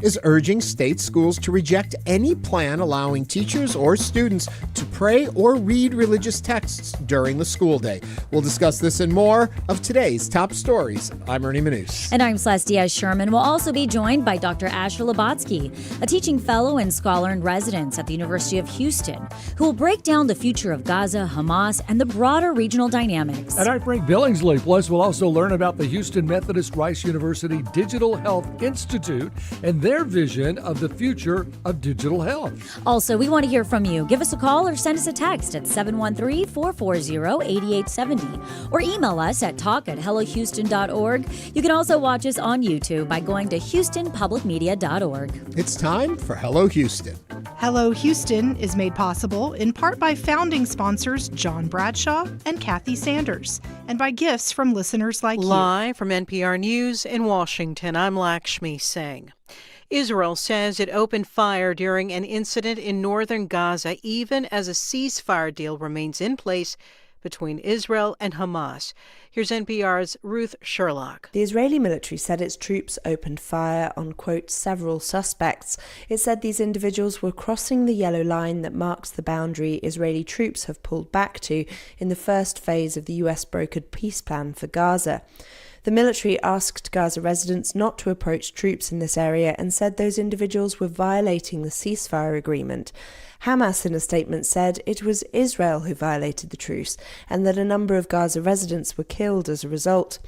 is urging state schools to reject any plan allowing teachers or students to pray or read religious texts during the school day. We'll discuss this and more of today's top stories. I'm Ernie Manous. And I'm Celeste Diaz-Sherman. We'll also be joined by Dr. Asher Lubotzky, a teaching fellow and scholar in residence at the University of Houston, who will break down the future of Gaza, Hamas, and the broader regional dynamics. And I'm Frank Billingsley. Plus, we'll also learn about the Houston Methodist Rice University Digital Health Institute and their vision of the future of digital health. Also, we want to hear from you. Give us a call or send us a text at 713-440-8870 or email us at talk@hellohouston.org. You can also watch us on YouTube by going to houstonpublicmedia.org. It's time for Hello Houston. Hello Houston is made possible in part by founding sponsors John Bradshaw and Kathy Sanders, and by gifts from listeners like you. Live from NPR News in Washington, I'm Lakshmi Singh. Israel says it opened fire during an incident in northern Gaza, even as a ceasefire deal remains in place between Israel and Hamas. Here's NPR's Ruth Sherlock. The Israeli military said its troops opened fire on, quote, several suspects. It said these individuals were crossing the yellow line that marks the boundary Israeli troops have pulled back to in the first phase of the US-brokered peace plan for Gaza. The military asked Gaza residents not to approach troops in this area and said those individuals were violating the ceasefire agreement. Hamas in a statement said it was Israel who violated the truce and that a number of Gaza residents were killed as a result.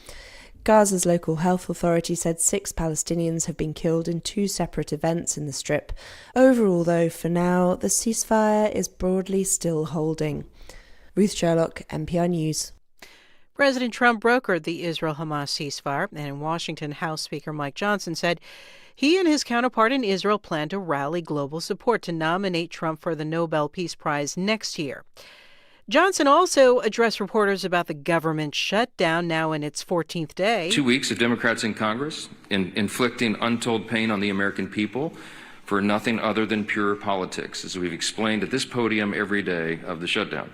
Gaza's local health authority said 6 Palestinians have been killed in 2 separate events in the Strip. Overall, though, for now, the ceasefire is broadly still holding. Ruth Sherlock, NPR News. President Trump brokered the Israel-Hamas ceasefire, and in Washington, House Speaker Mike Johnson said he and his counterpart in Israel plan to rally global support to nominate Trump for the Nobel Peace Prize next year. Johnson also addressed reporters about the government shutdown now in its 14th day. 2 weeks of Democrats in Congress inflicting untold pain on the American people for nothing other than pure politics, as we've explained at this podium every day of the shutdown.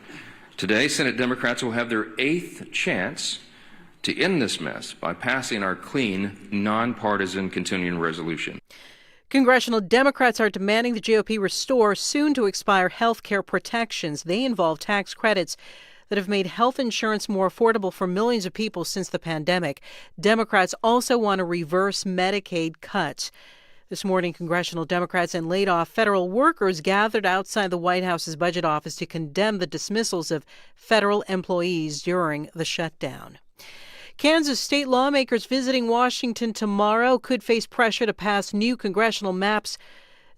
Today, Senate Democrats will have their 8th chance to end this mess by passing our clean, nonpartisan continuing resolution. Congressional Democrats are demanding the GOP restore soon-to-expire health care protections. They involve tax credits that have made health insurance more affordable for millions of people since the pandemic. Democrats also want to reverse Medicaid cuts. This morning, congressional Democrats and laid-off federal workers gathered outside the White House's budget office to condemn the dismissals of federal employees during the shutdown. Kansas state lawmakers visiting Washington tomorrow could face pressure to pass new congressional maps.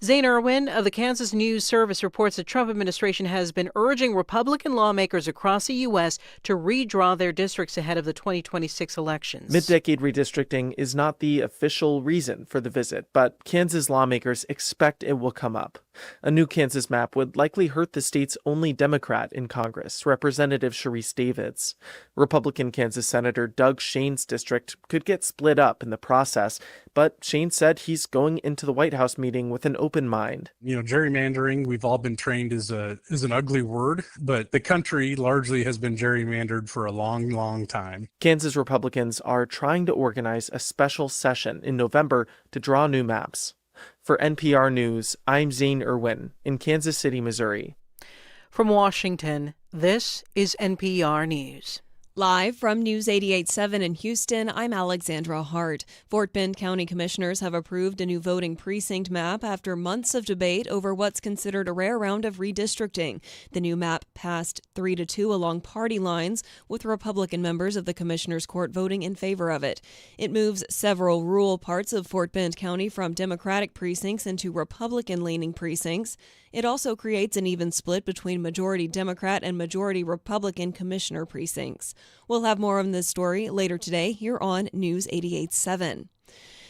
Zane Irwin of the Kansas News Service reports the Trump administration has been urging Republican lawmakers across the U.S. to redraw their districts ahead of the 2026 elections. Mid-decade redistricting is not the official reason for the visit, but Kansas lawmakers expect it will come up. A new Kansas map would likely hurt the state's only Democrat in Congress, Representative Sharice Davids. Republican Kansas Senator Doug Shane's district could get split up in the process, but Shane said he's going into the White House meeting with an open mind. Gerrymandering, we've all been trained is an ugly word, but the country largely has been gerrymandered for a long, long time. Kansas Republicans are trying to organize a special session in November to draw new maps. For NPR News, I'm Zane Irwin in Kansas City, Missouri. From Washington, this is NPR News. Live from News 88.7 in Houston, I'm Alexandra Hart. Fort Bend County commissioners have approved a new voting precinct map after months of debate over what's considered a rare round of redistricting. The new map passed 3-2 along party lines, with Republican members of the commissioners' court voting in favor of it. It moves several rural parts of Fort Bend County from Democratic precincts into Republican-leaning precincts. It also creates an even split between majority Democrat and majority Republican commissioner precincts. We'll have more on this story later today here on News 88.7.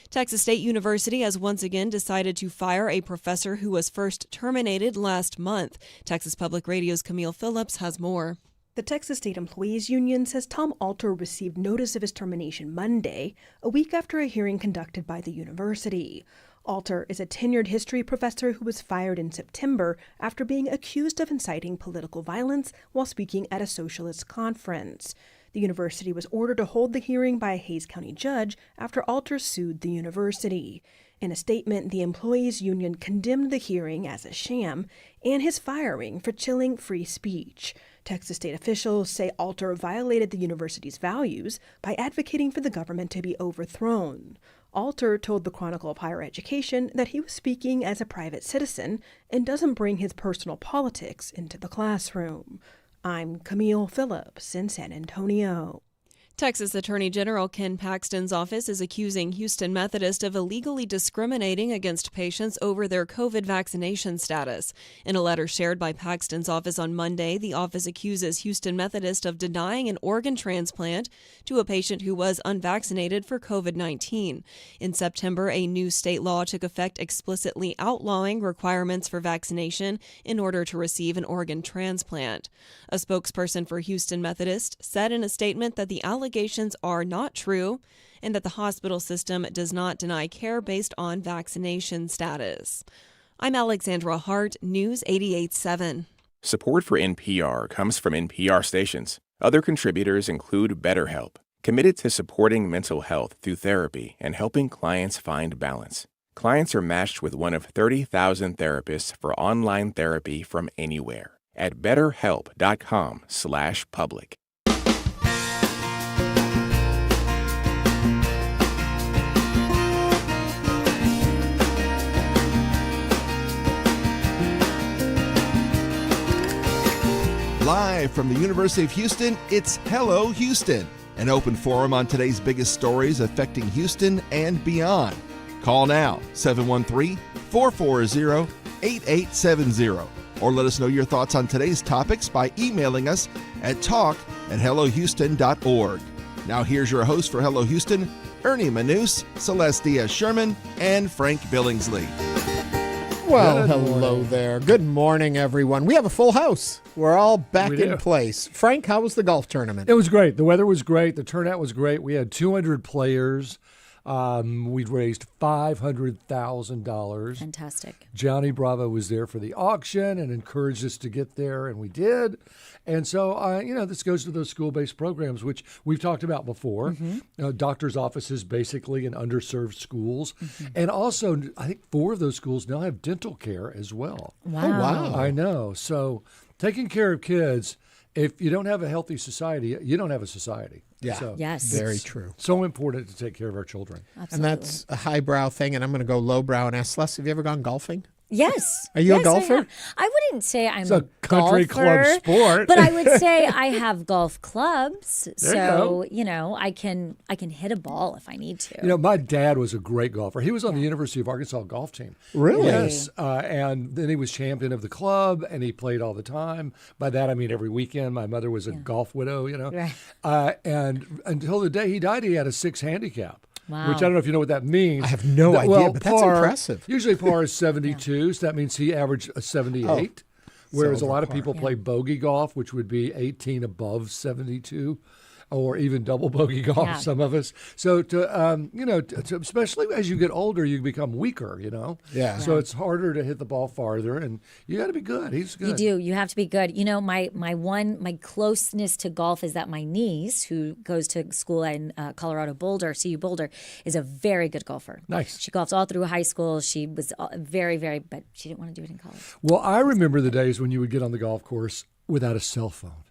Texas State University has once again decided to fire a professor who was first terminated last month. Texas Public Radio's Camille Phillips has more. The Texas State Employees Union says Tom Alter received notice of his termination Monday, a week after a hearing conducted by the university. Alter is a tenured history professor who was fired in September after being accused of inciting political violence while speaking at a socialist conference. The university was ordered to hold the hearing by a Hays County judge after Alter sued the university. In a statement, the employees' union condemned the hearing as a sham and his firing for chilling free speech. Texas state officials say Alter violated the university's values by advocating for the government to be overthrown. Alter told the Chronicle of Higher Education that he was speaking as a private citizen and doesn't bring his personal politics into the classroom. I'm Camille Phillips in San Antonio. Texas Attorney General Ken Paxton's office is accusing Houston Methodist of illegally discriminating against patients over their COVID vaccination status. In a letter shared by Paxton's office on Monday, the office accuses Houston Methodist of denying an organ transplant to a patient who was unvaccinated for COVID-19. In September, a new state law took effect explicitly outlawing requirements for vaccination in order to receive an organ transplant. A spokesperson for Houston Methodist said in a statement that the allegations are not true and that the hospital system does not deny care based on vaccination status. I'm Alexandra Hart, News 88.7. Support for NPR comes from NPR stations. Other contributors include BetterHelp, committed to supporting mental health through therapy and helping clients find balance. Clients are matched with one of 30,000 therapists for online therapy from anywhere at betterhelp.com/public. Live from the University of Houston, it's Hello Houston, an open forum on today's biggest stories affecting Houston and beyond. Call now, 713-440-8870, or let us know your thoughts on today's topics by emailing us at talk@hellohouston.org. Now here's your host for Hello Houston, Ernie Manous, Celeste Diaz-Sherman, and Frank Billingsley. Well, hello there. Good morning, everyone. We have a full house. We're all back in place. Frank, how was the golf tournament? It was great. The weather was great. The turnout was great. We had 200 players. We'd raised $500,000. Fantastic. Johnny Bravo was there for the auction and encouraged us to get there, and we did. And so, this goes to those school-based programs, which we've talked about before. Mm-hmm. Doctors' offices, basically, in underserved schools. Mm-hmm. And also, I think 4 of those schools now have dental care as well. Wow. Oh, wow. I know. So taking care of kids, if you don't have a healthy society, you don't have a society. Yeah. So yes. Very true. So important to take care of our children. Absolutely. And that's a highbrow thing, and I'm going to go lowbrow and ask Les, have you ever gone golfing? Yes. Are you a golfer? I wouldn't say I'm It's a country golfer, club sport. but I would say I have golf clubs. There you So, I can hit a ball if I need to. My dad was a great golfer. He was on the University of Arkansas golf team. Really? Yes. And then he was champion of the club, and he played all the time. By that, I mean every weekend. My mother was a golf widow, Right. And until the day he died, he had a 6 handicap. Wow. Which I don't know if you know what that means. I have no idea, but that's impressive. Usually par is 72, so that means he averaged a 78. Whereas a lot of people play bogey golf, which would be 18 above 72. Or even double bogey golf, some of us. So to especially as you get older, you become weaker. Yeah. So it's harder to hit the ball farther, and you got to be good. He's good. You do. You have to be good. My closeness to golf is that my niece, who goes to school in Colorado Boulder, CU Boulder, is a very good golfer. Nice. She golfed all through high school. She was very, very, but she didn't want to do it in college. Well, I remember the days when you would get on the golf course without a cell phone.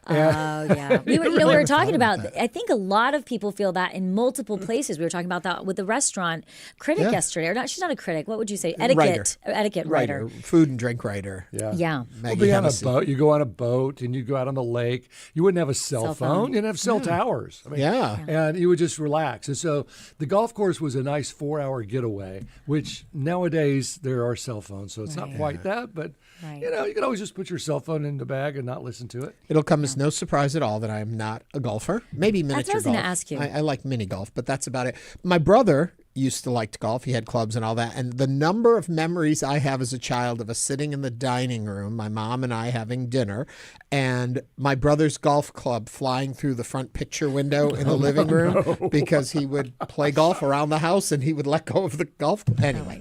Oh, yeah. We were talking about, I think a lot of people feel that in multiple places. We were talking about that with the restaurant critic yesterday. Or not, she's not a critic. What would you say? Etiquette writer. Food and drink writer. Yeah. We'll be on a boat. You go on a boat and you go out on the lake. You wouldn't have a cell phone. You didn't have cell towers. And you would just relax. And so the golf course was a nice 4-hour getaway, which nowadays there are cell phones. So it's not quite that, but you can always just put your cell phone in the bag and not listen to it. It'll come as no surprise at all that I am not a golfer. Maybe miniature golf. That's what I was going to ask you. I like mini golf, but that's about it. My brother used to like to golf. He had clubs and all that. And the number of memories I have as a child of us sitting in the dining room, my mom and I having dinner, and my brother's golf club flying through the front picture window in the living room because he would play golf around the house and he would let go of the golf. Anyway,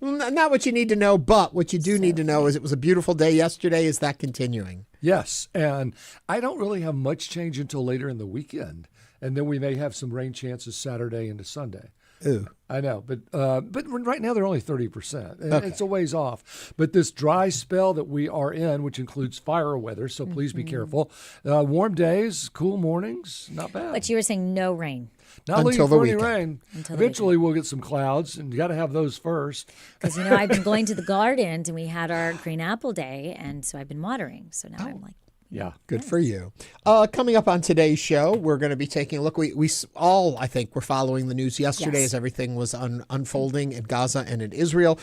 not what you need to know, but what you do need to know is it was a beautiful day yesterday. Is that continuing? Yes, and I don't really have much change until later in the weekend. And then we may have some rain chances Saturday into Sunday. Ooh. I know, but right now they're only 30%. And Okay. It's a ways off. But this dry spell that we are in, which includes fire weather, so please be careful. Warm days, cool mornings, not bad. But you were saying no rain. Not Until looking the for any weekend. rain. Until the Eventually, we'll get some clouds, and you got to have those first. Because, I've been going to the garden, and we had our green apple day, and so I've been watering. So now I'm like, Yeah. Good for you. Coming up on today's show, we're going to be taking a look. We all, I think, were following the news yesterday as everything was unfolding in Gaza and in Israel.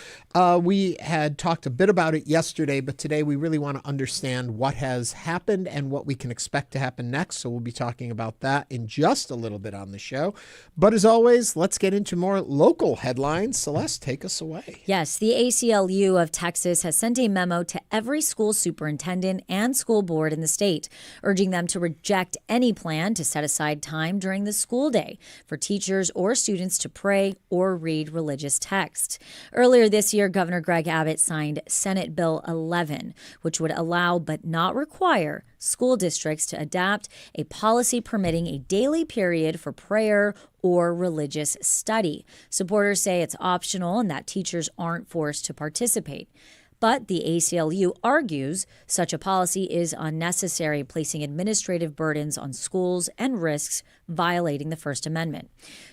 We had talked a bit about it yesterday, but today we really want to understand what has happened and what we can expect to happen next. So we'll be talking about that in just a little bit on the show. But as always, let's get into more local headlines. Celeste, take us away. Yes, the ACLU of Texas has sent a memo to every school superintendent and school board in the state, urging them to reject any plan to set aside time during the school day for teachers or students to pray or read religious texts. Earlier this year, Governor Greg Abbott signed Senate Bill 11, which would allow but not require school districts to adopt a policy permitting a daily period for prayer or religious study. Supporters say it's optional and that teachers aren't forced to participate. But the ACLU argues such a policy is unnecessary, placing administrative burdens on schools and risks violating the First Amendment.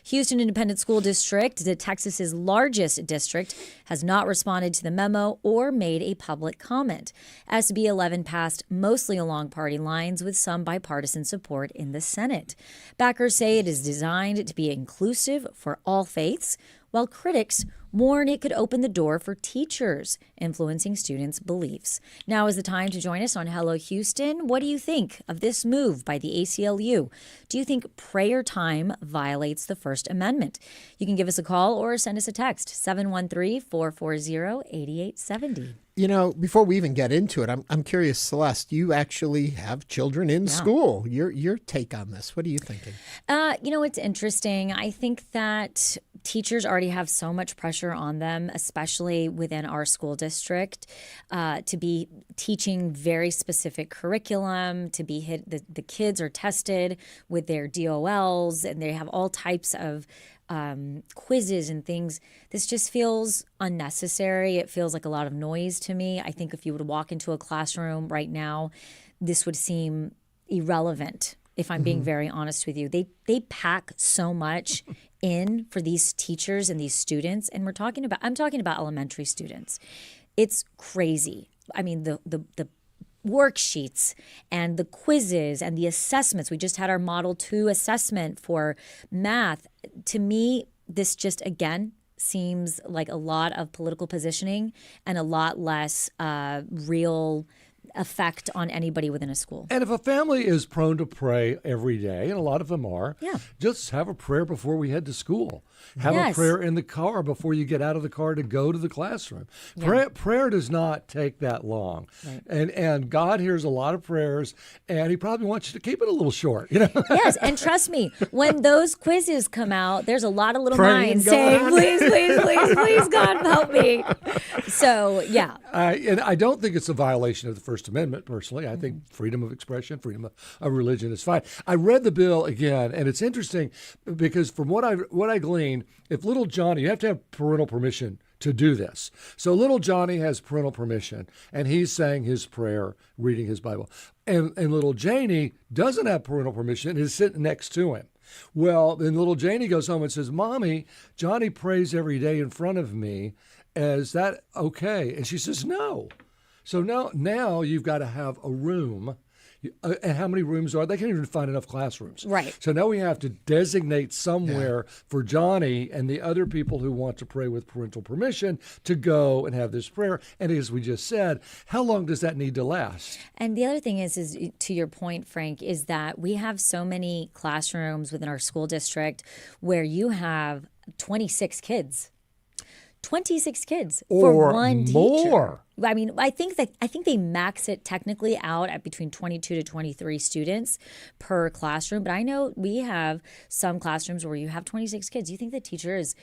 Houston Independent School District, the Texas's largest district, has not responded to the memo or made a public comment. SB 11 passed mostly along party lines with some bipartisan support in the Senate. Backers say it is designed to be inclusive for all faiths, while critics warn it could open the door for teachers influencing students' beliefs. Now is the time to join us on Hello Houston. What do you think of this move by the ACLU? Do you think prayer time violates the First Amendment? You can give us a call or send us a text, 713-440-8870. Before we even get into it, I'm curious, Celeste, you actually have children in school. Your take on this, what are you thinking? It's interesting. I think that teachers already have so much pressure on them, especially within our school district, to be teaching very specific curriculum, to be the kids are tested with their DOLs, and they have all types of quizzes and things. This just feels unnecessary. It feels like a lot of noise to me. I think if you would walk into a classroom right now, this would seem irrelevant, if I'm being very honest with you. They pack so much in for these teachers and these students, and I'm talking about elementary students. It's crazy. I mean, the worksheets and the quizzes and the assessments. We just had our Model 2 assessment for math. To me, this just, again, seems like a lot of political positioning and a lot less real effect on anybody within a school. And if a family is prone to pray every day, and a lot of them are, just have a prayer before we head to school. Have a prayer in the car before you get out of the car to go to the classroom. Prayer does not take that long. Right. And God hears a lot of prayers, and he probably wants you to keep it a little short. Yes, and trust me, when those quizzes come out, there's a lot of little minds saying, please, please, please, please, God, help me. So, yeah. And I don't think it's a violation of the First Amendment, personally. I think freedom of expression, freedom of religion is fine. I read the bill again, and it's interesting because from what I gleaned, if little Johnny, you have to have parental permission to do this. So little Johnny has parental permission, and he's saying his prayer, reading his Bible. And little Janie doesn't have parental permission and is sitting next to him. Well, then little Janie goes home and says, Mommy, Johnny prays every day in front of me. Is that okay? And she says, no. So now you've got to have a room. And how many rooms are? They can't even find enough classrooms. Right. So now we have to designate somewhere for Johnny and the other people who want to pray with parental permission to go and have this prayer. And as we just said, how long does that need to last? And the other thing is to your point, Frank, is that we have so many classrooms within our school district where you have 26 kids. 26 kids for one teacher. I mean, I think they max it technically out at between 22 to 23 students per classroom. But I know we have some classrooms where you have 26 kids. You think the teacher is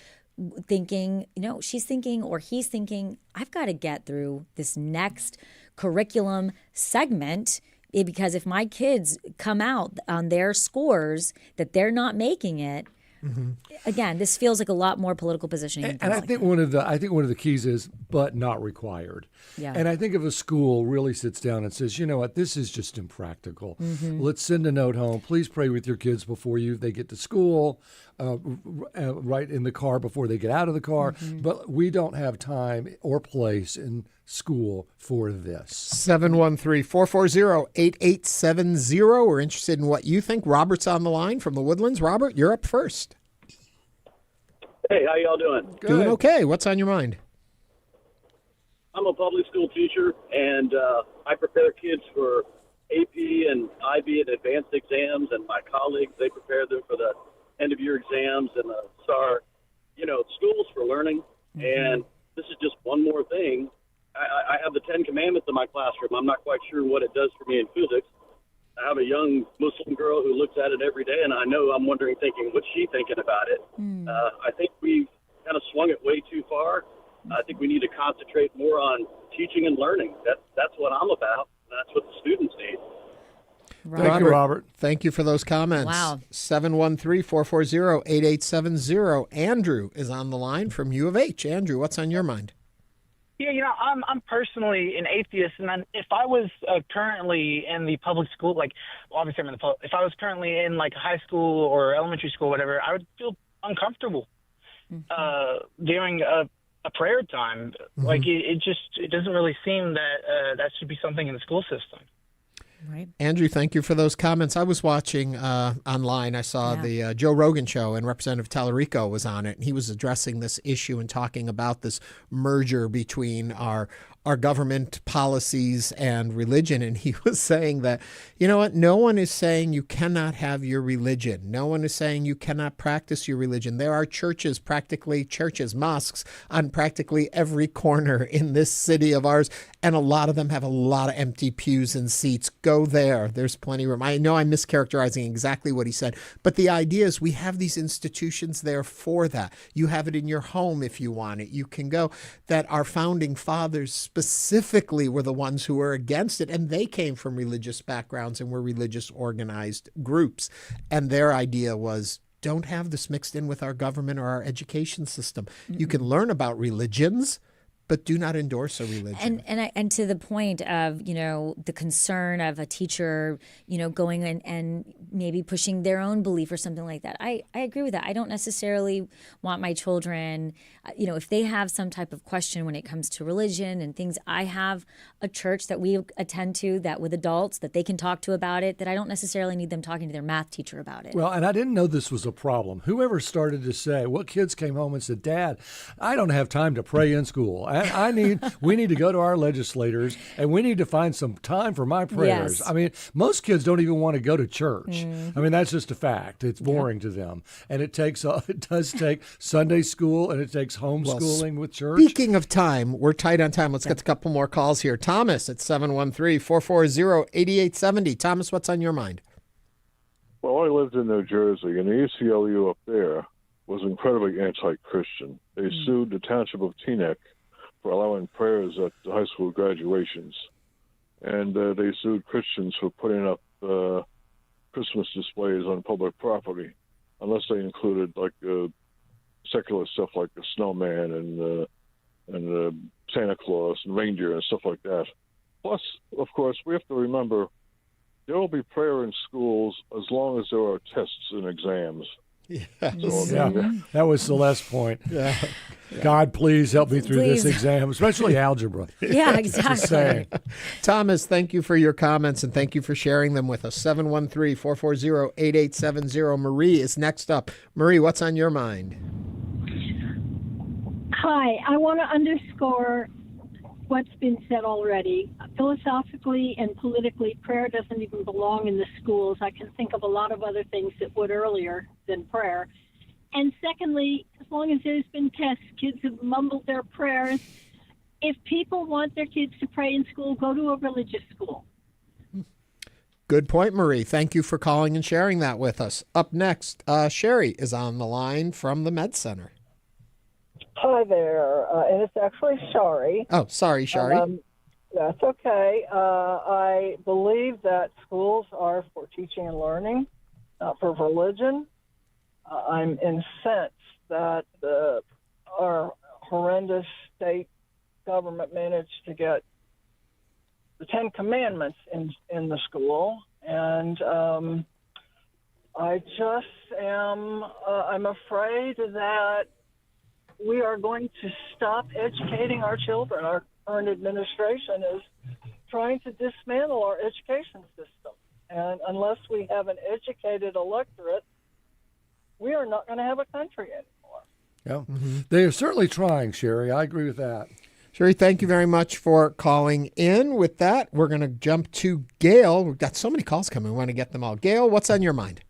thinking, she's thinking or he's thinking, I've got to get through this next curriculum segment, because if my kids come out on their scores that they're not making it, Again, this feels like a lot more political positioning. And I think one of the keys is, but not required. Yeah. And I think if a school really sits down and says, you know what, this is just impractical. Let's send a note home. Please pray with your kids before they get to school, right in the car before they get out of the car. But we don't have time or place in school for this. 713-440-8870. We're interested in what you think. Robert's on the line from the Woodlands. Robert, you're up first. Hey, how y'all doing? Good. Doing okay. What's on your mind? I'm a public school teacher, and I prepare kids for AP and IB and advanced exams, and my colleagues, they prepare them for the end-of-year exams and the SAR. Schools for learning, and this is just one more thing. I have the 10 Commandments in my classroom. I'm not quite sure what it does for me in physics. I have a young Muslim girl who looks at it every day, and I'm thinking, what's she thinking about it? I think we've kind of swung it way too far. I think we need to concentrate more on teaching and learning. That's what I'm about. That's what the students need. Thank you, Robert. Thank you for those comments. Wow. 713-440-8870. Andrew is on the line from U of H. Andrew, what's on your mind? Yeah, I'm personally an atheist, and if I was currently in the public school, obviously I'm in the public, if I was currently in high school or elementary school, whatever, I would feel uncomfortable during a prayer time. It doesn't really seem that that should be something in the school system. Right. Andrew, thank you for those comments. I was watching online. I saw the Joe Rogan show, and Representative Tallarico was on it, and he was addressing this issue and talking about this merger between our government policies and religion. And he was saying that, you know what, no one is saying you cannot have your religion. No one is saying you cannot practice your religion. There are mosques on practically every corner in this city of ours, and a lot of them have a lot of empty pews and seats. Go there. There's plenty of room. I know I'm mischaracterizing exactly what he said, but the idea is we have these institutions there for that. You have it in your home if you want it. You can go. That our founding fathers specifically were the ones who were against it, and they came from religious backgrounds and were religious organized groups. And their idea was, don't have this mixed in with our government or our education system. You can learn about religions, but do not endorse a religion. And to the point of, the concern of a teacher, going and maybe pushing their own belief or something like that. I agree with that. I don't necessarily want my children, if they have some type of question when it comes to religion and things, I have a church that we attend to that with adults that they can talk to about it, that I don't necessarily need them talking to their math teacher about it. Well, and I didn't know this was a problem. Whoever started to say, what kids came home and said, Dad, I don't have time to pray in school. We need to go to our legislators, and we need to find some time for my prayers. Yes. I mean, most kids don't even want to go to church. I mean, that's just a fact. It's boring to them. And it does take Sunday school, and it takes homeschooling with church. Speaking of time, we're tight on time. Let's get a couple more calls here. Thomas at 713-440-8870. Thomas, what's on your mind? Well, I lived in New Jersey, and the ACLU up there was incredibly anti-Christian. They sued the township of Teaneck for allowing prayers at the high school graduations. And they sued Christians for putting up Christmas displays on public property, unless they included secular stuff like the snowman and Santa Claus and reindeer and stuff like that. Plus, of course, we have to remember there will be prayer in schools as long as there are tests and exams. That was Celeste's point. God, please help me through this exam, especially algebra. Yeah, exactly. Thomas, thank you for your comments, and thank you for sharing them with us. 713-440-8870. Marie is next up. Marie, what's on your mind? Hi, I want to underscore what's been said already. Philosophically and politically, prayer doesn't even belong in the schools. I can think of a lot of other things that would earlier than prayer. And secondly, as long as there's been tests, kids have mumbled their prayers. If people want their kids to pray in school, go to a religious school. Good point, Marie. Thank you for calling and sharing that with us. Up next, Sherry is on the line from the Med Center. Hi there, and it's actually Shari. Oh, sorry, Shari. That's okay. I believe that schools are for teaching and learning, not for religion. I'm incensed that our horrendous state government managed to get the Ten Commandments in the school, and I just am I'm afraid that we are going to stop educating our children. Our current administration is trying to dismantle our education system, and unless we have an educated electorate, we are not going to have a country anymore. Yeah, They are certainly trying, Sherry. I agree with that. Sherry, thank you very much for calling in. With that, we're going to jump to Gail. We've got so many calls coming. We want to get them all. Gail, what's on your mind?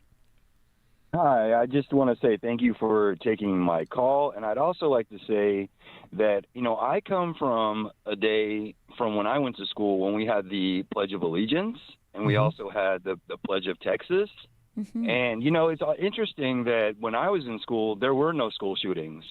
Hi, I just want to say thank you for taking my call. And I'd also like to say that, I come from a day from when I went to school when we had the Pledge of Allegiance and we also had the Pledge of Texas. And, it's interesting that when I was in school, there were no school shootings.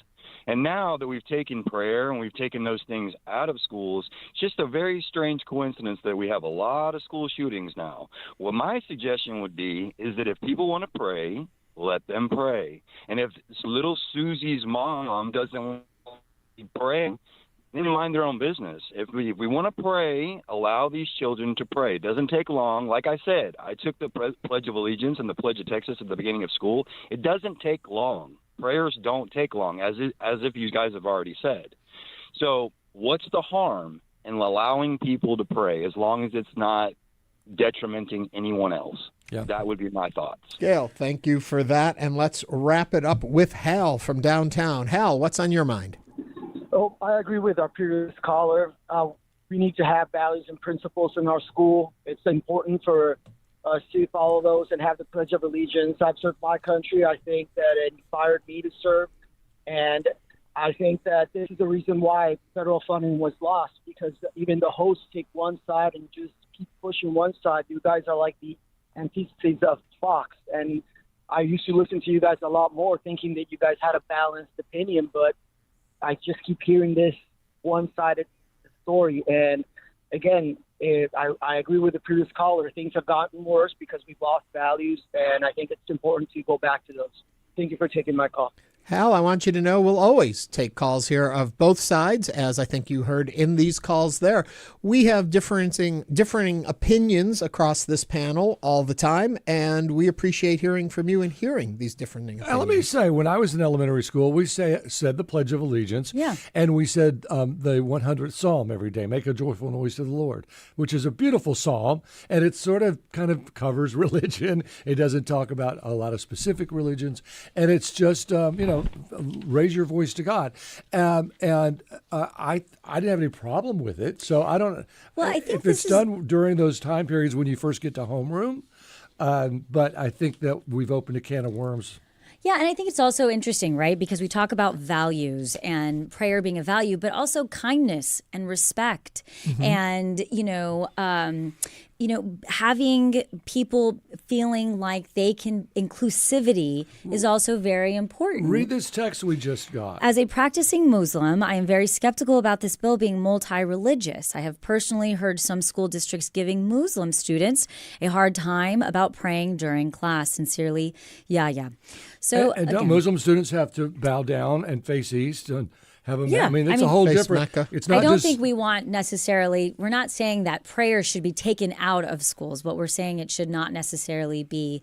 And now that we've taken prayer and we've taken those things out of schools, it's just a very strange coincidence that we have a lot of school shootings now. What my suggestion would be is that if people want to pray, let them pray. And if little Susie's mom doesn't want to pray, then mind their own business. If we want to pray, allow these children to pray. It doesn't take long. Like I said, I took the Pledge of Allegiance and the Pledge of Texas at the beginning of school. It doesn't take long. Prayers don't take long, as if you guys have already said. So what's the harm in allowing people to pray as long as it's not detrimenting anyone else? Yeah. That would be my thoughts. Gail, thank you for that. And let's wrap it up with Hal from downtown. Hal, what's on your mind? Oh, I agree with our previous caller. We need to have values and principles in our school. It's important for us to follow those and have the Pledge of Allegiance. I've served my country. I think that it inspired me to serve. And I think that this is the reason why federal funding was lost, because even the hosts take one side and just keep pushing one side. You guys are like the antithesis of Fox. And I used to listen to you guys a lot more, thinking that you guys had a balanced opinion, but I just keep hearing this one-sided story. And again, I agree with the previous caller. Things have gotten worse because we've lost values, and I think it's important to go back to those. Thank you for taking my call. Hal, I want you to know we'll always take calls here of both sides, as I think you heard in these calls there. We have differing opinions across this panel all the time, and we appreciate hearing from you and hearing these differing opinions. Let me say, when I was in elementary school, we said the Pledge of Allegiance, and we said the 100th Psalm every day, make a joyful noise to the Lord, which is a beautiful psalm, and it sort of kind of covers religion. It doesn't talk about a lot of specific religions, and it's just, raise your voice to God. And I didn't have any problem with it. So I don't, well, I think if it's done during those time periods when you first get to homeroom. But I think that we've opened a can of worms. Yeah, and I think it's also interesting, right? Because we talk about values and prayer being a value, but also kindness and respect and, having people feeling like they can, inclusivity is also very important. Read this text we just got. As a practicing Muslim, I am very skeptical about this bill being multi-religious. I have personally heard some school districts giving Muslim students a hard time about praying during class. Sincerely, Yahya. So, and don't Muslim students have to bow down and face east and have a? Yeah, it's a whole different. Mecca. It's not. I don't think we want necessarily. We're not saying that prayer should be taken out of schools, but we're saying it should not necessarily be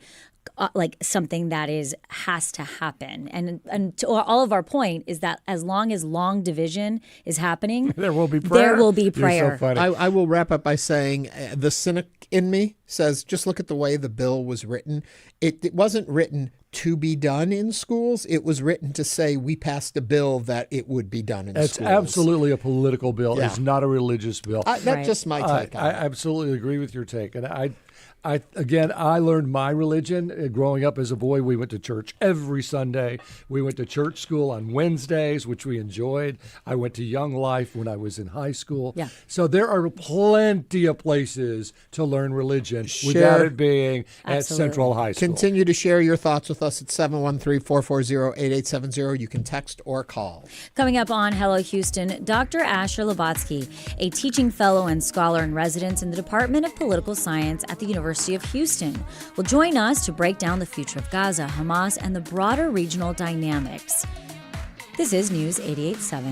like something that has to happen. And to all of our point is that as long as long division is happening, there will be prayer. There will be prayer. You're so funny. I will wrap up by saying the cynic in me says, just look at the way the bill was written. It wasn't written to be done in schools. It was written to say we passed a bill that it would be done in schools. It's absolutely a political bill. Yeah. It's not a religious bill. That's just my take on I it. absolutely agree with your take. And I learned my religion growing up as a boy. We went to church every Sunday. We went to church school on Wednesdays, which we enjoyed. I went to Young Life when I was in high school. Yeah. So there are plenty of places to learn religion without it being at Central High School. Continue to share your thoughts with us at 713-440-8870. You can text or call. Coming up on Hello Houston, Dr. Asher Lubotzky, a teaching fellow and scholar in residence in the Department of Political Science at the University University of Houston, will join us to break down the future of Gaza, Hamas, and the broader regional dynamics. This is News 88.7.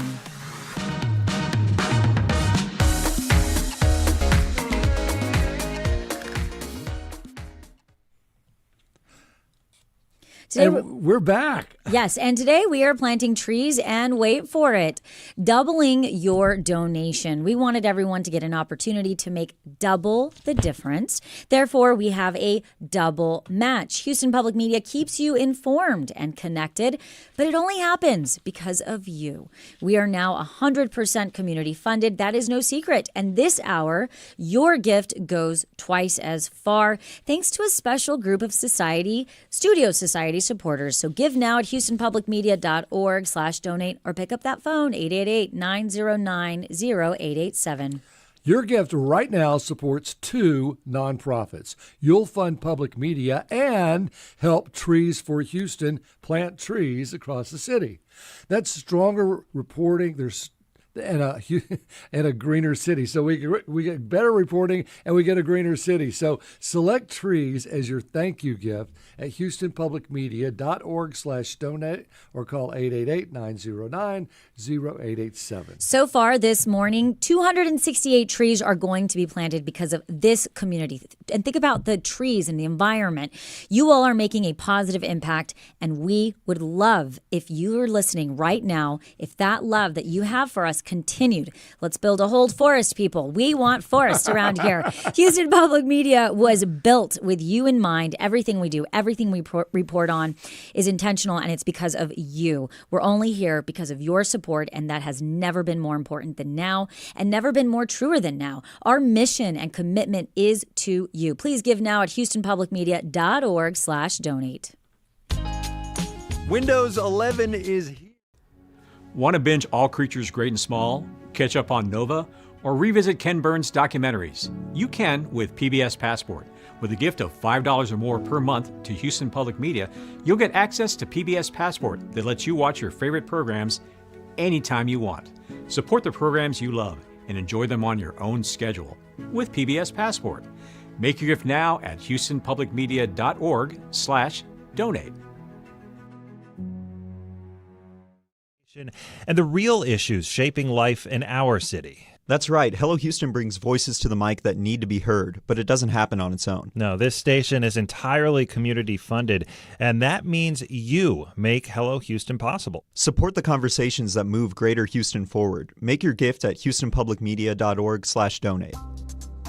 Today we're back. Yes, and today we are planting trees and wait for it, doubling your donation. We wanted everyone to get an opportunity to make double the difference. Therefore, we have a double match. Houston Public Media keeps you informed and connected, but it only happens because of you. We are now 100% community funded. That is no secret. And this hour, your gift goes twice as far, thanks to a special group of Studio Society supporters. So give now at houstonpublicmedia.org/donate or pick up that phone, 888-909-0887. Your gift right now supports 2 nonprofits. You'll fund public media and help Trees for Houston plant trees across the city. That's stronger reporting. And a greener city. So we get better reporting and we get a greener city. So select trees as your thank you gift at houstonpublicmedia.org/donate or call 888-909-0887. So far this morning, 268 trees are going to be planted because of this community. And think about the trees and the environment. You all are making a positive impact, and we would love if you are listening right now, if that love that you have for us continued. Let's build a whole forest, people. We want forests around here. Houston Public Media was built with you in mind. Everything we do, everything we report on is intentional, and it's because of you. We're only here because of your support, and that has never been more important than now and never been more truer than now. Our mission and commitment is to you. Please give now at houstonpublicmedia.org/donate. Windows 11 is here. Want to binge All Creatures Great and Small, catch up on Nova, or revisit Ken Burns' documentaries? You can with PBS Passport. With a gift of $5 or more per month to Houston Public Media, you'll get access to PBS Passport that lets you watch your favorite programs anytime you want. Support the programs you love and enjoy them on your own schedule with PBS Passport. Make your gift now at houstonpublicmedia.org/donate. And the real issues shaping life in our city. That's right. Hello Houston brings voices to the mic that need to be heard, but it doesn't happen on its own. No, this station is entirely community funded, and that means you make Hello Houston possible. Support the conversations that move Greater Houston forward. Make your gift at houstonpublicmedia.org/donate.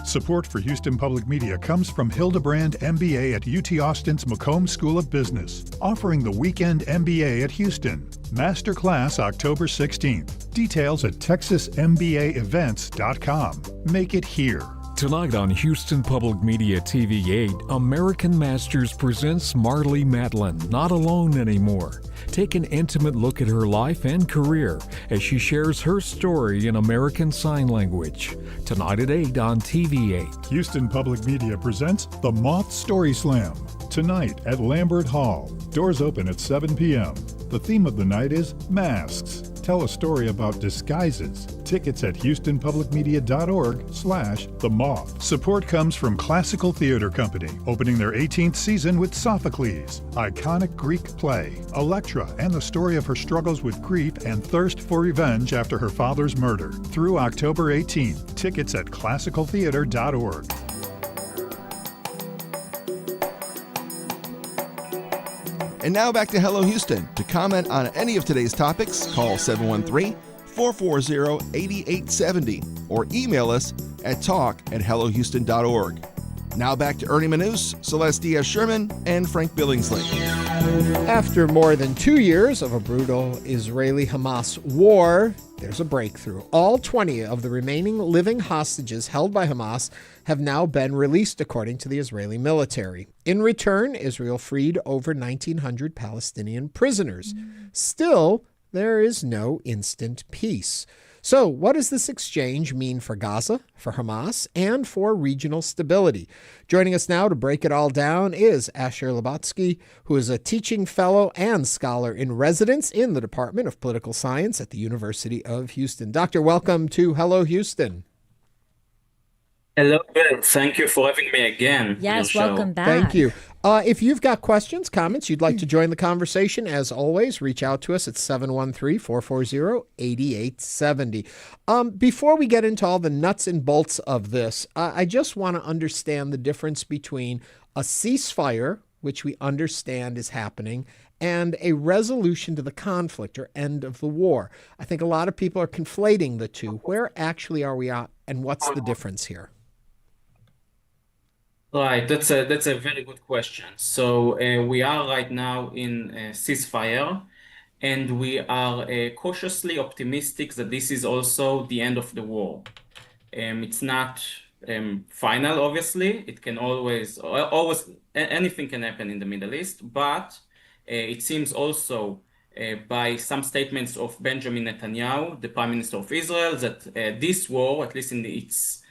Support for Houston Public Media comes from Hildebrand MBA at UT Austin's Macomb School of Business, offering the Weekend MBA at Houston. Masterclass October 16th. Details at texasmbaevents.com. Make it here. Tonight on Houston Public Media TV8, American Masters presents Marlee Matlin, Not Alone Anymore. Take an intimate look at her life and career as she shares her story in American Sign Language. Tonight at 8 on TV8. Houston Public Media presents The Moth Story Slam. Tonight at Lambert Hall. Doors open at 7 p.m. The theme of the night is Masks. Tell a story about disguises. Tickets at houstonpublicmedia.org/The Moth. Support comes from Classical Theater Company, opening their 18th season with Sophocles, iconic Greek play. Electra and the story of her struggles with grief and thirst for revenge after her father's murder. Through October 18th. Tickets at classicaltheater.org. And now back to Hello Houston. To comment on any of today's topics, call 713-440-8870 or email us at talk@hellohouston.org. Now back to Ernie Manous, Celeste Diaz-Sherman, and Frank Billingsley. After more than 2 years of a brutal Israeli-Hamas war, there's a breakthrough. All 20 of the remaining living hostages held by Hamas have now been released, according to the Israeli military. In return, Israel freed over 1,900 Palestinian prisoners. Still, there is no instant peace. So what does this exchange mean for Gaza, for Hamas, and for regional stability? Joining us now to break it all down is Asher Lubotzky, who is a teaching fellow and scholar in residence in the Department of Political Science at the University of Houston. Doctor, welcome to Hello Houston. Hello, Bill. Thank you for having me again. Yes, your welcome show. back. Thank you. If you've got questions, comments, you'd like to join the conversation, as always, reach out to us at 713-440-8870. Before we get into all the nuts and bolts of this, I just want to understand the difference between a ceasefire, which we understand is happening, and a resolution to the conflict or end of the war. I think a lot of people are conflating the two. Where actually are we at, and what's the difference here? Right, that's a very good question. So we are right now in a ceasefire, and we are cautiously optimistic that this is also the end of the war. It's not final, obviously. It can always anything can happen in the Middle East, but it seems also by some statements of Benjamin Netanyahu, the Prime Minister of Israel, that this war, at least in its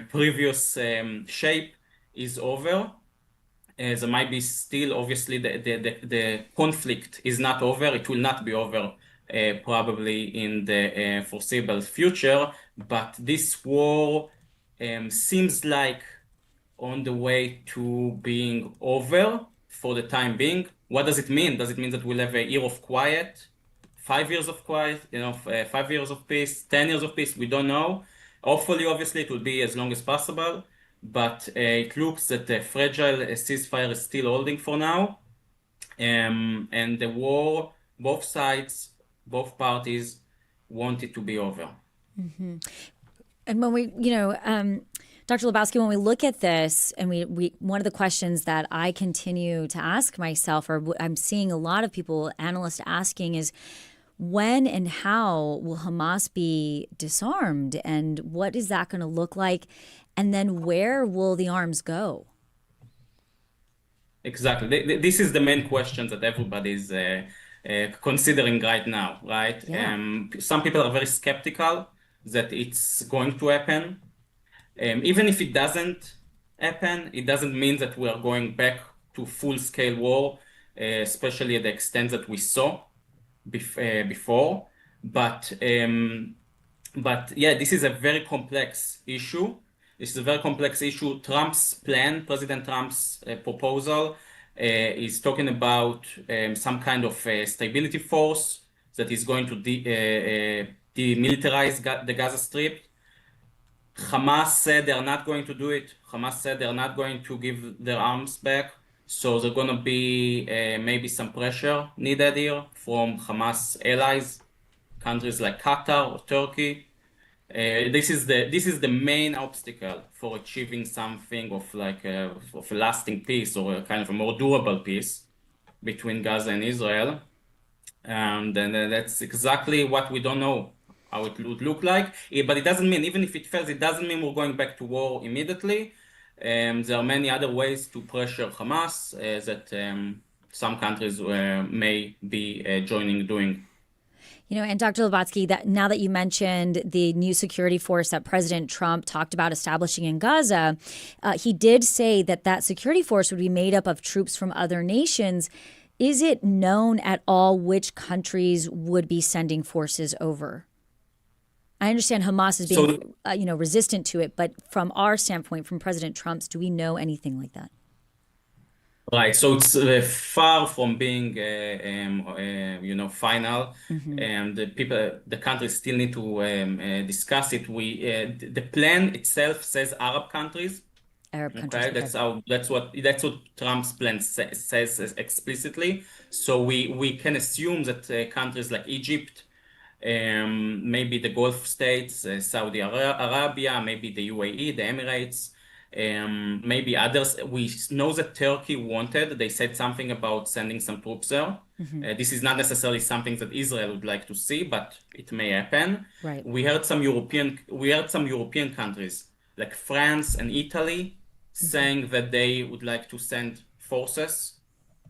previous shape, is over. There might be still, obviously, the conflict is not over. It will not be over probably in the foreseeable future, but this war seems like on the way to being over for the time being. What does it mean? Does it mean that we'll have a year of quiet, 5 years of quiet, 5 years of peace, 10 years of peace? We don't know. Hopefully, obviously, it will be as long as possible, but it looks that the fragile ceasefire is still holding for now. And the war, both sides, both parties want it to be over. Mm-hmm. And when we, Dr. Lubotzky, when we look at this, and we one of the questions that I continue to ask myself, or I'm seeing a lot of people, analysts asking, is when and how will Hamas be disarmed, and what is that going to look like, and then where will the arms go? Exactly. This is the main question that everybody's considering right now, right? Yeah. Some people are very skeptical that it's going to happen. Even if it doesn't happen, it doesn't mean that we are going back to full-scale war, especially at the extent that we saw before. But yeah, this is a very complex issue. This is a very complex issue. Trump's plan, President Trump's proposal, is talking about some kind of stability force that is going to demilitarize the Gaza Strip. Hamas said they're not going to do it. Hamas said they're not going to give their arms back. So there's going to be maybe some pressure needed here from Hamas allies, countries like Qatar or Turkey. This is the main obstacle for achieving something of a lasting peace, or a kind of a more durable peace between Gaza and Israel. And that's exactly what we don't know how it would look like. But it doesn't mean, even if it fails, it doesn't mean we're going back to war immediately. There are many other ways to pressure Hamas that some countries may be joining doing. And Dr. Lubotzky, that now that you mentioned the new security force that President Trump talked about establishing in Gaza, he did say that security force would be made up of troops from other nations. Is it known at all which countries would be sending forces over? I understand Hamas is being, resistant to it, but from our standpoint, from President Trump's, do we know anything like that? Right, so it's far from being, final, and the countries still need to discuss it. The plan itself says Arab countries. Arab countries. Okay, that's what Trump's plan says explicitly. So we can assume that countries like Egypt, maybe the Gulf states, Saudi Arabia, maybe the UAE, the Emirates. Maybe others. We know that Turkey they said something about sending some troops there. This is not necessarily something that Israel would like to see, but it may happen. Right. We heard some European countries like France and Italy saying that they would like to send forces.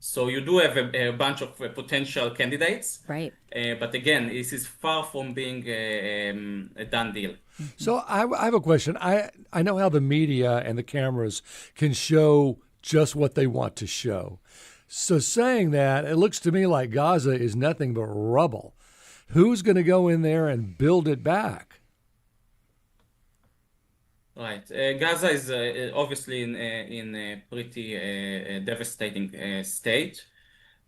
So you do have a bunch of potential candidates. Right. But again, this is far from being a done deal. So I have a question. I know how the media and the cameras can show just what they want to show. So saying that, it looks to me like Gaza is nothing but rubble. Who's going to go in there and build it back? Right. Gaza is obviously in a pretty devastating state.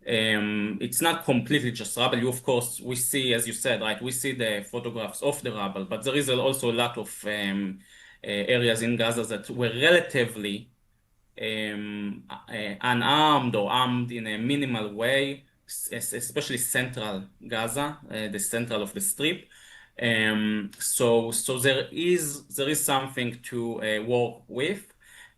It's not completely just rubble. You, of course, we see, as you said, right, we see the photographs of the rubble, but there is also a lot of areas in Gaza that were relatively unarmed or armed in a minimal way, especially central Gaza, the central of the strip. So there is something to work with.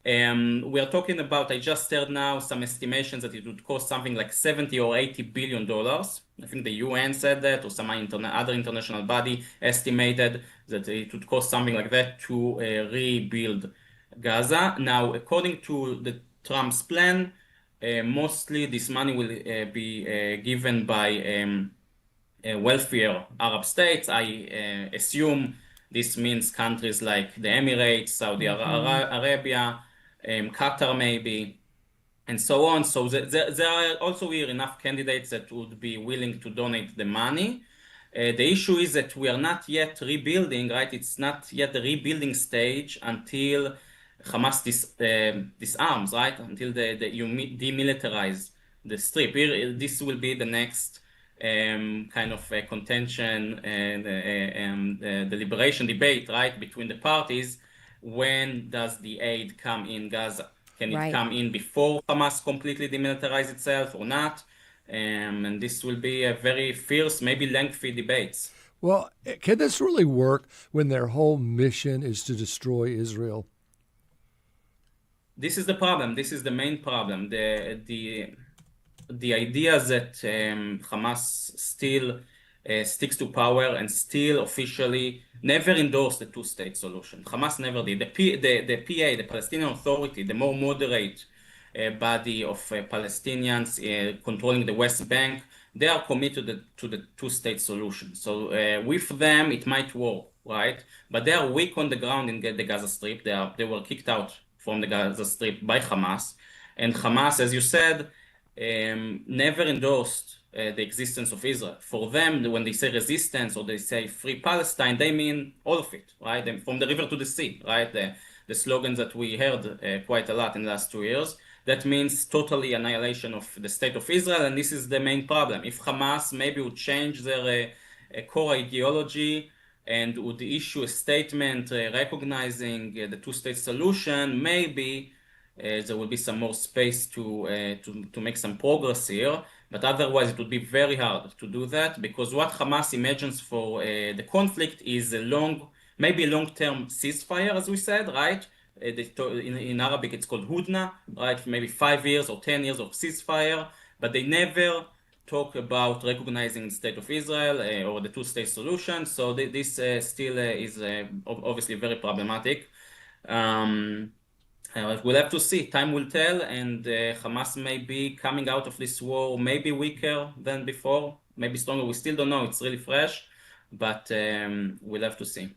We are talking about, I just heard now some estimations that it would cost something like 70 or 80 billion dollars. I think the UN said that, or some other international body estimated that it would cost something like that to rebuild Gaza. Now, according to the Trump's plan, mostly this money will be given by wealthier Arab states. I assume this means countries like the Emirates, Saudi Arabia, Qatar maybe, and so on. So there are also here enough candidates that would be willing to donate the money. The issue is that we are not yet rebuilding, right? It's not yet the rebuilding stage until Hamas disarms, right? Until you demilitarize the strip. This will be the next kind of contention and the liberation debate, right, between the parties. When does the aid come in Gaza? Can it come in before Hamas completely demilitarize itself or not? And this will be a very fierce, maybe lengthy debates. Well, can this really work when their whole mission is to destroy Israel? This is the problem. This is the main problem. The idea that Hamas still sticks to power and still officially never endorsed the two-state solution. Hamas never did. The PA, the Palestinian Authority, the more moderate body of Palestinians controlling the West Bank, they are committed to the two-state solution. So with them, it might work, right? But they are weak on the ground in the Gaza Strip. They were kicked out from the Gaza Strip by Hamas. And Hamas, as you said, never endorsed the existence of Israel. For them, when they say resistance or they say free Palestine, they mean all of it, right? From the river to the sea, right? The slogans that we heard quite a lot in the last 2 years. That means totally annihilation of the state of Israel, and this is the main problem. If Hamas maybe would change their core ideology and would issue a statement recognizing the two-state solution, maybe there will be some more space to make some progress here. But otherwise, it would be very hard to do that, because what Hamas imagines for the conflict is maybe a long-term ceasefire, as we said, right? In Arabic, it's called Hudna, right? Maybe 5 years or 10 years of ceasefire, but they never talk about recognizing the state of Israel or the two-state solution. So this still is obviously very problematic. We'll have to see. Time will tell, and Hamas may be coming out of this war maybe weaker than before, maybe stronger. We still don't know. It's really fresh. But we'll have to see.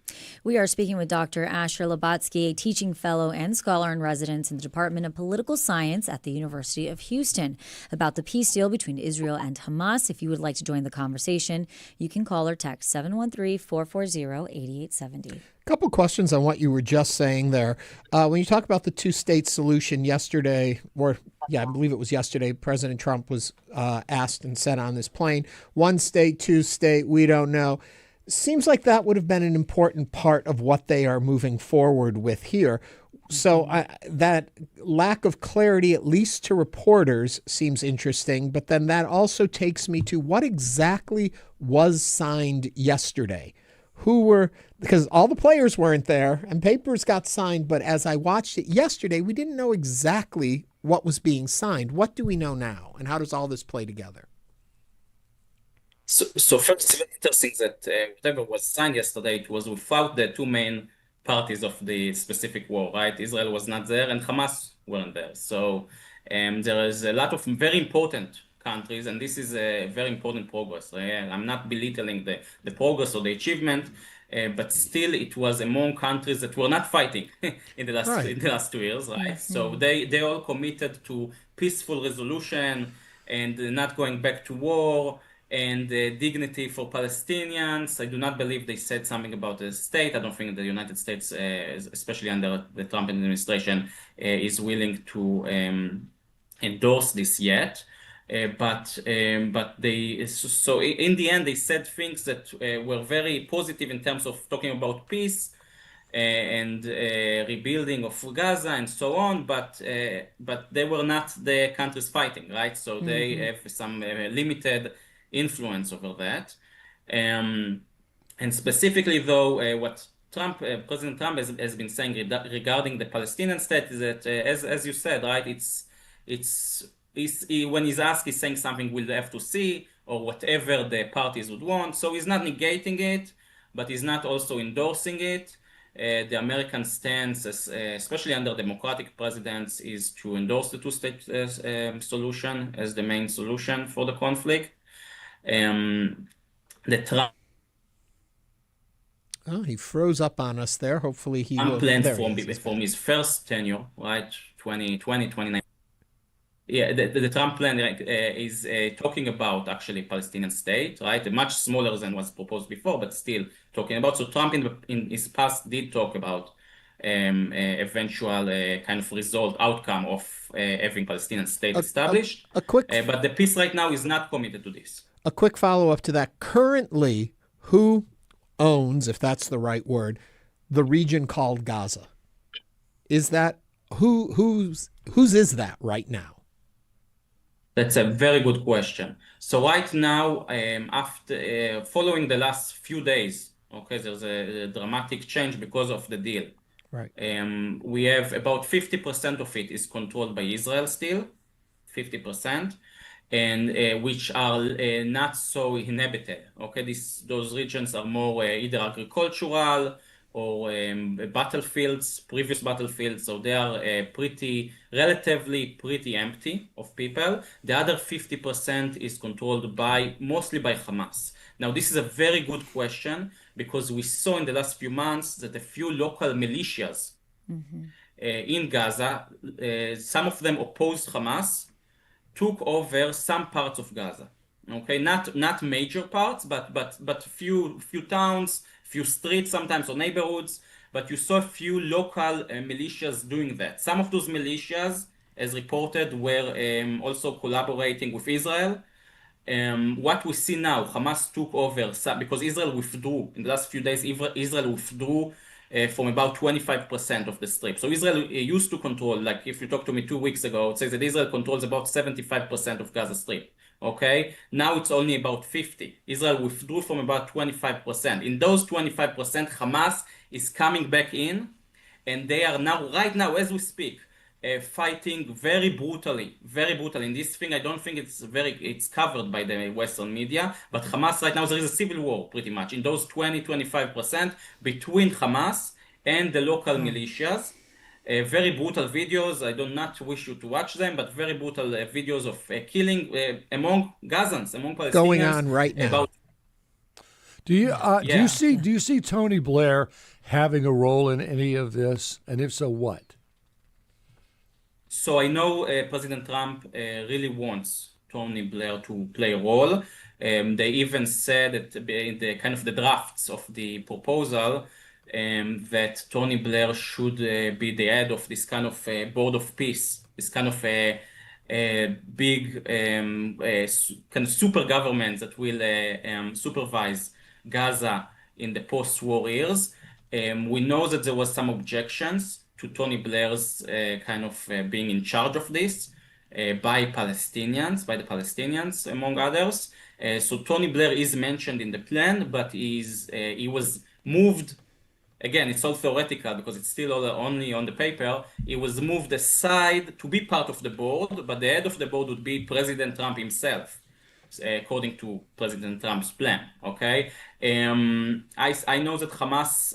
We are speaking with Dr. Asher Lubotzky, a teaching fellow and scholar in residence in the Department of Political Science at the University of Houston, about the peace deal between Israel and Hamas. If you would like to join the conversation, you can call or text 713-440-8870. Couple questions on what you were just saying there. When you talk about the two-state solution yesterday, I believe it was yesterday, President Trump was asked and said on this plane, one state, two state, we don't know. Seems like that would have been an important part of what they are moving forward with here. So that lack of clarity, at least to reporters, seems interesting. But then that also takes me to what exactly was signed yesterday. Because all the players weren't there and papers got signed. But as I watched it yesterday, we didn't know exactly what was being signed. What do we know now? And how does all this play together? So first, it's interesting that whatever was signed yesterday, it was without the two main parties of the specific war, right? Israel was not there and Hamas weren't there. So there is a lot of very important countries, and this is a very important progress. I'm not belittling the progress or the achievement, but still it was among countries that were not fighting in the last 2 years, right? Mm-hmm. So they all committed to peaceful resolution and not going back to war. and dignity for Palestinians. I do not believe they said something about the state. I don't think the United States, especially under the Trump administration, is willing to endorse this yet. But they, so in the end, they said things that were very positive in terms of talking about peace and rebuilding of Gaza and so on, but they were not the countries fighting, right? So they have some limited influence over that. And specifically, though, what President Trump has been saying regarding the Palestinian state is that, as you said, right, when he's asked, he's saying something we'll have to see, or whatever the parties would want. So he's not negating it, but he's not also endorsing it. The American stance, especially under Democratic presidents, is to endorse the two-state solution as the main solution for the conflict. The Trump he froze up on us there. Hopefully he will. Planned from his first tenure, right, 2019. Yeah, the Trump plan is talking about actually Palestinian state, right? Much smaller than was proposed before, but still talking about. So Trump in his past did talk about eventual kind of outcome of having Palestinian state established. But the peace right now is not committed to this. A quick follow-up to that. Currently, who owns, if that's the right word, the region called Gaza? Is that whose is that right now? That's a very good question. So right now, after following the last few days, okay, there's a dramatic change because of the deal. Right. We have about 50% of it is controlled by Israel still, 50%, and which are not so inhabited. Okay, those regions are more either agricultural or battlefields, previous battlefields, so they are relatively pretty empty of people. The other 50% is controlled mostly by Hamas. Now, this is a very good question because we saw in the last few months that a few local militias in Gaza, some of them opposed Hamas, took over some parts of Gaza. Okay, not major parts, but few towns, few streets sometimes, or neighborhoods, but you saw a few local militias doing that. Some of those militias, as reported, were also collaborating with Israel. What we see now, Hamas took over, because Israel withdrew, in the last few days, Israel withdrew from about 25% of the strip. So Israel used to control, like if you talked to me 2 weeks ago, it says that Israel controls about 75% of Gaza Strip. Okay, now it's only about 50. Israel withdrew from about 25%. In those 25%, Hamas is coming back in, and they are now, right now, as we speak, fighting very brutally. In this thing, I don't think it's covered by the Western media, but Hamas right now, there is a civil war pretty much in those 25% between Hamas and the local militias. Very brutal videos. I do not wish you to watch them, but very brutal videos of killing among Gazans, among Palestinians. Going on right now. Do you see Tony Blair having a role in any of this, and if so, what? So I know President Trump really wants Tony Blair to play a role. They even said that in the kind of the drafts of the proposal that Tony Blair should be the head of this kind of board of peace, this kind of a big kind of super government that will supervise Gaza in the post-war years. We know that there was some objections to Tony Blair's kind of being in charge of this by the Palestinians, among others. So Tony Blair is mentioned in the plan, but he was moved. Again, it's all theoretical because it's still only on the paper. He was moved aside to be part of the board, but the head of the board would be President Trump himself, according to President Trump's plan. Okay, I know that Hamas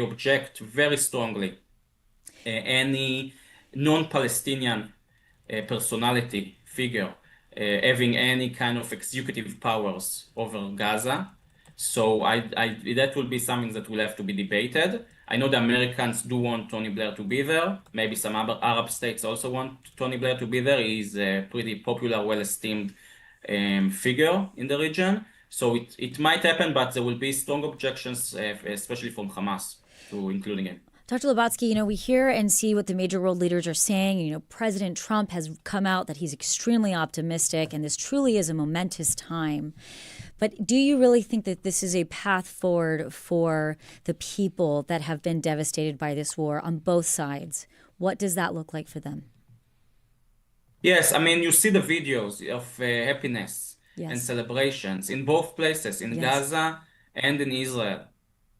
object very strongly any non-Palestinian personality figure having any kind of executive powers over Gaza. So that will be something that will have to be debated. I know the Americans do want Tony Blair to be there. Maybe some other Arab states also want Tony Blair to be there. He's a pretty popular, well-esteemed figure in the region. So it might happen, but there will be strong objections, especially from Hamas, to including it. Dr. Lubotzky, we hear and see what the major world leaders are saying. President Trump has come out that he's extremely optimistic, and this truly is a momentous time. But do you really think that this is a path forward for the people that have been devastated by this war on both sides? What does that look like for them? Yes, you see the videos of happiness and celebrations in both places, in Gaza and in Israel.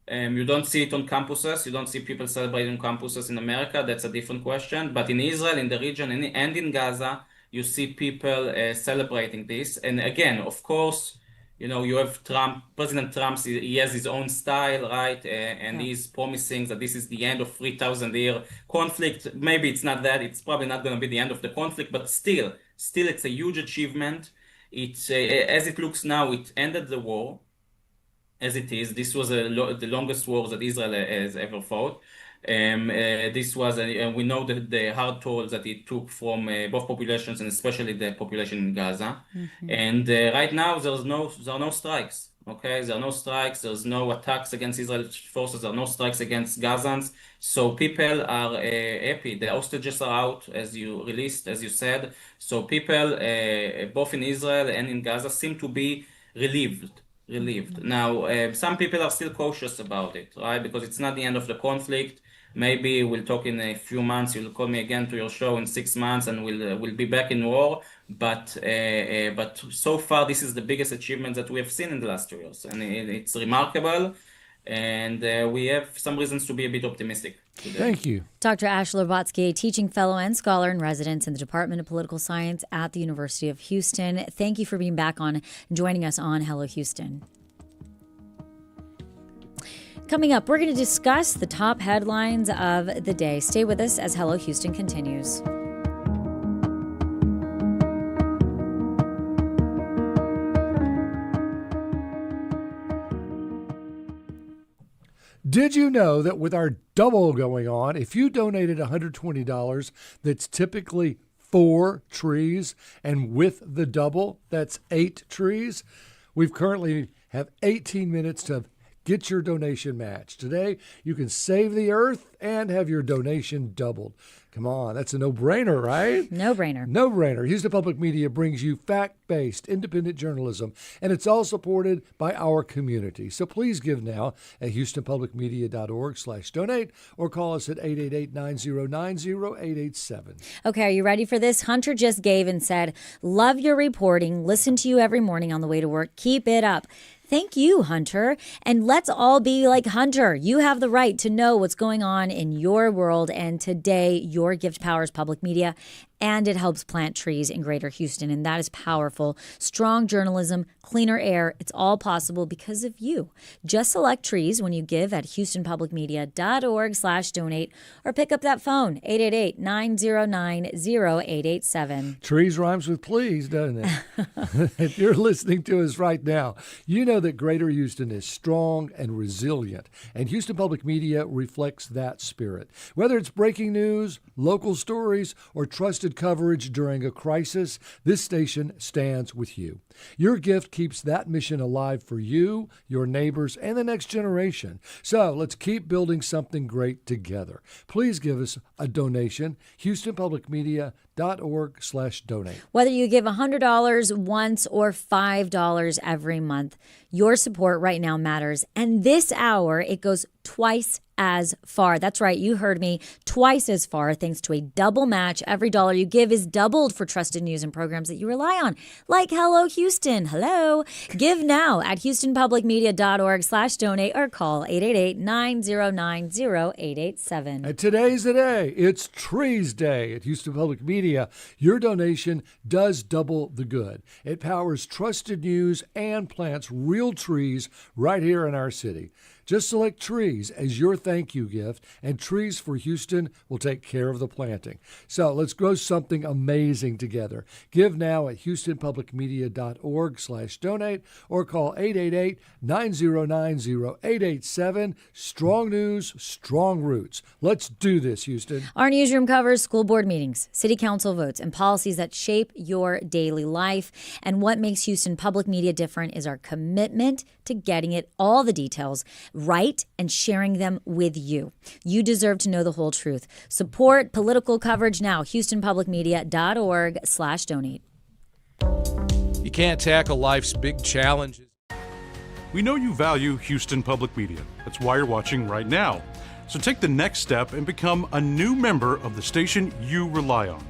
You don't see it on campuses. You don't see people celebrating on campuses in America. That's a different question. But in Israel, in the region, and in Gaza, you see people celebrating this. And again, of course, you have Trump, President Trump, he has his own style, right? And he's promising that this is the end of 3,000-year conflict. Maybe it's not that. It's probably not going to be the end of the conflict, but still, it's a huge achievement. It's as it looks now, it ended the war. As it is, this was the longest war that Israel has ever fought. This was, we know the hard toll that it took from both populations, and especially the population in Gaza. Mm-hmm. And right now, there are no strikes. Okay, there are no strikes. There's no attacks against Israeli forces. There are no strikes against Gazans. So people are happy. The hostages are out, as you said. So people, both in Israel and in Gaza, seem to be relieved. Now, some people are still cautious about it, right? Because it's not the end of the conflict. Maybe we'll talk in a few months. You'll call me again to your show in 6 months, and we'll be back in war. But so far, this is the biggest achievement that we have seen in the last 2 years, and it's remarkable. And we have some reasons to be a bit optimistic today. Thank you. Dr. Asher Lubotzky, teaching fellow and scholar in residence in the Department of Political Science at the University of Houston. Thank you for being back on and joining us on Hello Houston. Coming up, we're going to discuss the top headlines of the day. Stay with us as Hello Houston continues. Did you know that with our double going on, if you donated $120, that's typically 4 trees, and with the double, that's 8 trees? We've currently have 18 minutes to get your donation matched. Today, you can save the earth and have your donation doubled. Come on, that's a no-brainer, right? No-brainer. No-brainer. Houston Public Media brings you fact-based, independent journalism, and it's all supported by our community. So please give now at houstonpublicmedia.org/donate or call us at 888-909-0887. Okay, are you ready for this? Hunter just gave and said, "Love your reporting. Listen to you every morning on the way to work. Keep it up." Thank you, Hunter. And let's all be like Hunter. You have the right to know what's going on in your world. And today, your gift powers public media, and it helps plant trees in Greater Houston. And that is powerful. Strong journalism, cleaner air. It's all possible because of you. Just select trees when you give at houstonpublicmedia.org/donate or pick up that phone, 888-909-0887. Trees rhymes with please, doesn't it? If you're listening to us right now, you know that Greater Houston is strong and resilient, and Houston Public Media reflects that spirit. Whether it's breaking news, local stories, or trusted coverage during a crisis, this station stands with you. Your gift keeps that mission alive for you, your neighbors, and the next generation. So let's keep building something great together. Please give us a donation, houstonpublicmedia.org/donate. Whether you give $100 once or $5 every month, your support right now matters. And this hour, it goes twice as far. That's right, you heard me, twice as far, thanks to a double match. Every dollar you give is doubled for trusted news and programs that you rely on, like Hello Houston. Hello. Give now at houstonpublicmedia.org/donate or call 888-909-0887. And today's the day. It's Trees Day at Houston Public Media. Your donation does double the good. It powers trusted news and plants real trees right here in our city. Just select trees as your thank you gift, and Trees for Houston will take care of the planting. So let's grow something amazing together. Give now at houstonpublicmedia.org/donate or call 888-909-0887. Strong news, strong roots. Let's do this, Houston. Our newsroom covers school board meetings, city council council votes, and policies that shape your daily life. And what makes Houston Public Media different is our commitment to getting it all the details right and sharing them with you. You deserve to know the whole truth. Support political coverage now. HoustonPublicMedia.org/donate. You can't tackle life's big challenges. We know you value Houston Public Media. That's why you're watching right now. So take the next step and become a new member of the station you rely on.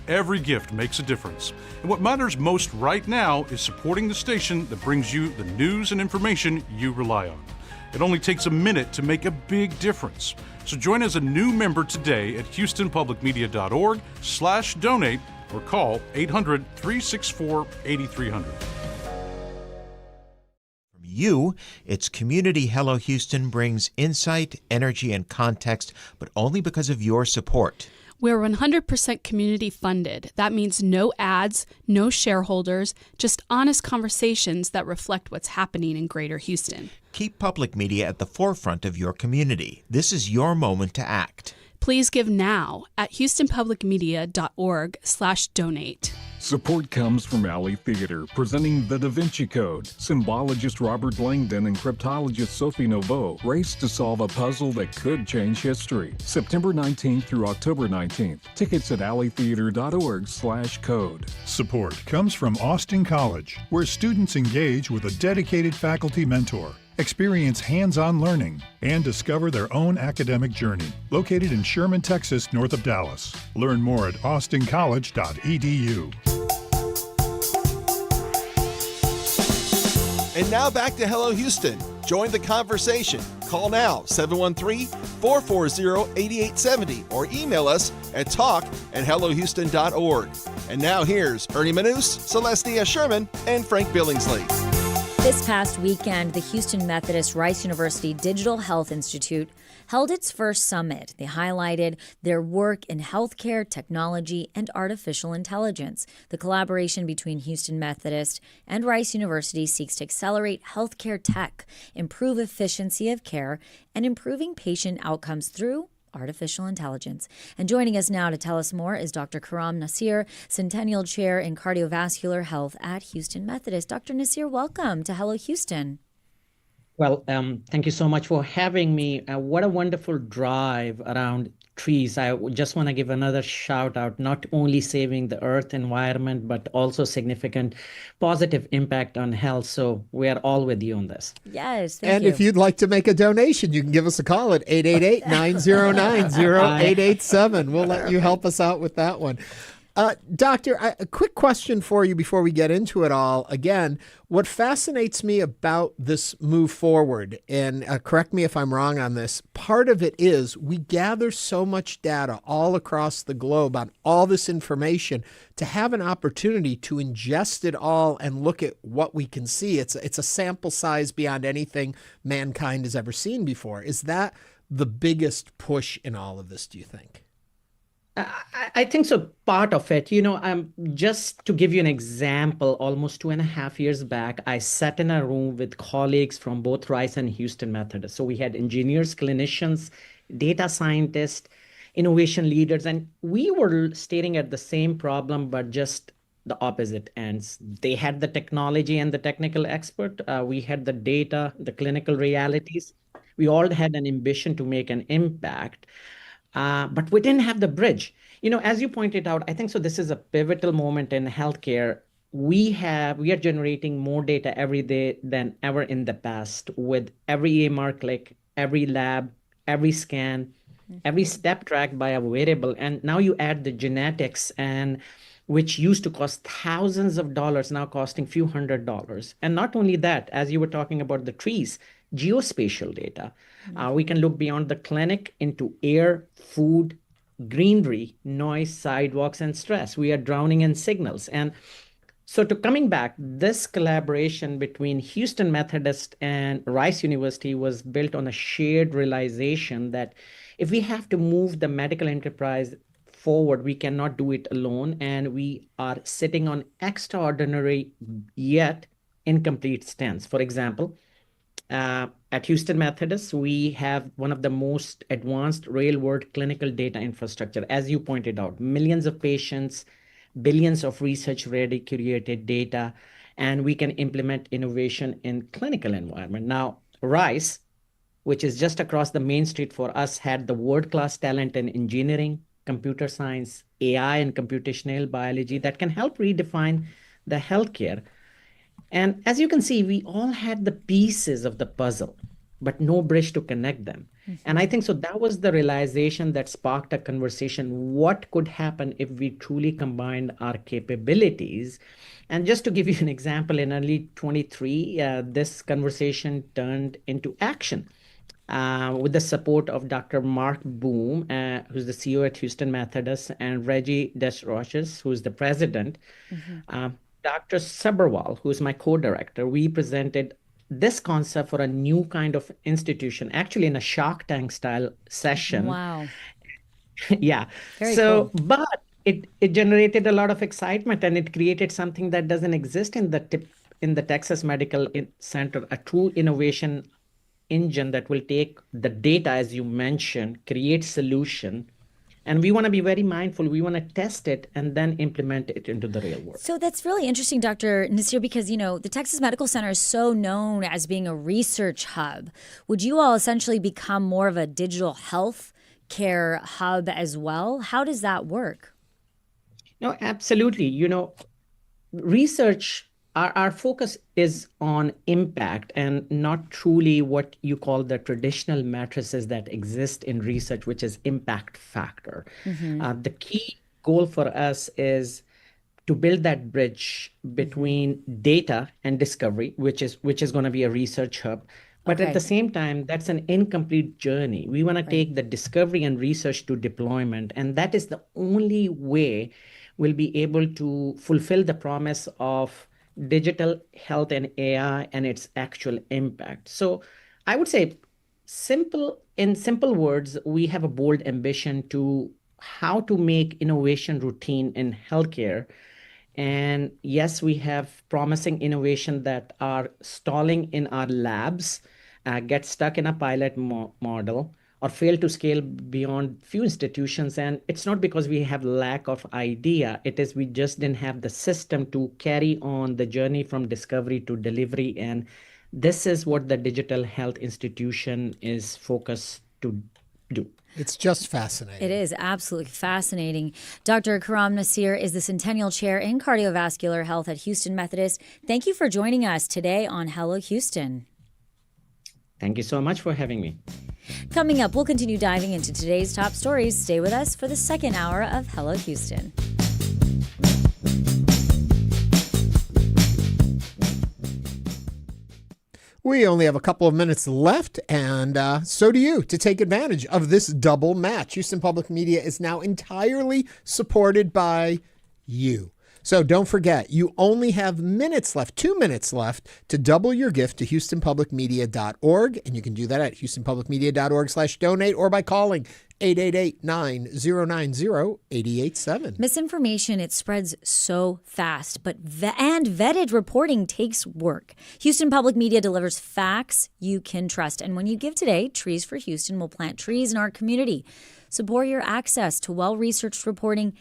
Every gift makes a difference. And what matters most right now is supporting the station that brings you the news and information you rely on. It only takes a minute to make a big difference. So join as a new member today at HoustonPublicMedia.org/donate or call 800-364-8300. You, it's Community Hello Houston brings insight, energy, and context, but only because of your support. We're 100% community funded. That means no ads, no shareholders, just honest conversations that reflect what's happening in Greater Houston. Keep public media at the forefront of your community. This is your moment to act. Please give now at HoustonPublicMedia.org/donate. Support comes from Alley Theater, presenting The Da Vinci Code. Symbologist Robert Langdon and cryptologist Sophie Noveau race to solve a puzzle that could change history. September 19th through October 19th. Tickets at alleytheater.org/code. Support comes from Austin College, where students engage with a dedicated faculty mentor, experience hands-on learning, and discover their own academic journey. Located in Sherman, Texas, north of Dallas. Learn more at austincollege.edu. And now back to Hello Houston. Join the conversation. Call now, 713-440-8870, or email us at talk@hellohouston.org. And now here's Ernie Manous, Celestia Sherman, and Frank Billingsley. This past weekend, the Houston Methodist Rice University Digital Health Institute held its first summit. They highlighted their work in healthcare, technology, and artificial intelligence. The collaboration between Houston Methodist and Rice University seeks to accelerate healthcare tech, improve efficiency of care, and improving patient outcomes through artificial intelligence. And joining us now to tell us more is Dr. Khurram Nasir, Centennial Chair in Cardiovascular Health at Houston Methodist. Dr. Nasir, welcome to Hello Houston. Well, thank you so much for having me. What a wonderful drive around trees. I just want to give another shout out, not only saving the earth environment, but also significant positive impact on health. So we are all with you on this. Yes, thank you. And if you'd like to make a donation, you can give us a call at 888-909-0887. We'll let you help us out with that one. Doctor, a quick question for you before we get into it all. Again, what fascinates me about this move forward, and correct me if I'm wrong on this, part of it is we gather so much data all across the globe on all this information. To have an opportunity to ingest it all and look at what we can see, it's a sample size beyond anything mankind has ever seen before. Is that the biggest push in all of this, do you think? I think so, part of it. Just to give you an example, almost 2.5 years back, I sat in a room with colleagues from both Rice and Houston Methodist. So we had engineers, clinicians, data scientists, innovation leaders, and we were staring at the same problem, but just the opposite ends. They had the technology and the technical expert. We had the data, the clinical realities. We all had an ambition to make an impact. But we didn't have the bridge. As you pointed out, I think so this is a pivotal moment in healthcare. We are generating more data every day than ever in the past, with every EMR click, every lab, every scan, every step tracked by a wearable. And now you add the genetics, and which used to cost thousands of dollars, now costing few $100s. And not only that, as you were talking about the trees, geospatial data. We can look beyond the clinic into air, food, greenery, noise, sidewalks, and stress. We are drowning in signals. And so coming back, this collaboration between Houston Methodist and Rice University was built on a shared realization that if we have to move the medical enterprise forward, we cannot do it alone. And we are sitting on extraordinary yet incomplete stents. For example, At Houston Methodist, we have one of the most advanced real-world clinical data infrastructure. As you pointed out, millions of patients, billions of research-ready curated data, and we can implement innovation in clinical environment. Now, Rice, which is just across the main street for us, had the world-class talent in engineering, computer science, AI, and computational biology that can help redefine the healthcare. And as you can see, we all had the pieces of the puzzle, but no bridge to connect them. And I think so that was the realization that sparked a conversation. What could happen if we truly combined our capabilities? And just to give you an example, in early 23, this conversation turned into action. With the support of Dr. Mark Boom, who's the CEO at Houston Methodist, and Reggie Desroches, who's the president, Dr. Sabharwal, who's my co-director, we presented this concept for a new kind of institution, actually in a Shark Tank style session. Wow. Yeah. Very so, cool. but it generated a lot of excitement, and it created something that doesn't exist in the Texas Medical Center, a true innovation engine that will take the data, as you mentioned, create solution. And we want to be very mindful. We want to test it and then implement it into the real world. So that's really interesting, Dr. Nasir, because, the Texas Medical Center is so known as being a research hub. Would you all essentially become more of a digital health care hub as well? How does that work? No, absolutely. Research, our focus is on impact and not truly what you call the traditional matrices that exist in research, which is impact factor. The key goal for us is to build that bridge between data and discovery, which is going to be a research hub. But at the same time, that's an incomplete journey. We want to take the discovery and research to deployment, and that is the only way we'll be able to fulfill the promise of digital health and AI and its actual impact. So I would say in simple words, we have a bold ambition to how to make innovation routine in healthcare. And yes, we have promising innovation that are stalling in our labs, get stuck in a pilot model, or fail to scale beyond few institutions. And it's not because we have lack of idea. It is we just didn't have the system to carry on the journey from discovery to delivery. And this is what the digital health institution is focused to do. It's just fascinating. It is absolutely fascinating. Dr. Khurram Nasir is the Centennial Chair in Cardiovascular Health at Houston Methodist. Thank you for joining us today on Hello Houston. Thank you so much for having me. Coming up, we'll continue diving into today's top stories. Stay with us for the second hour of Hello Houston. We only have a couple of minutes left, and so do you, to take advantage of this double match. Houston Public Media is now entirely supported by you. So don't forget, you only have 2 minutes left to double your gift to HoustonPublicMedia.org. And you can do that at HoustonPublicMedia.org/donate or by calling 888-9090-887. Misinformation, it spreads so fast, and vetted reporting takes work. Houston Public Media delivers facts you can trust. And when you give today, Trees for Houston will plant trees in our community. Support your access to well-researched reporting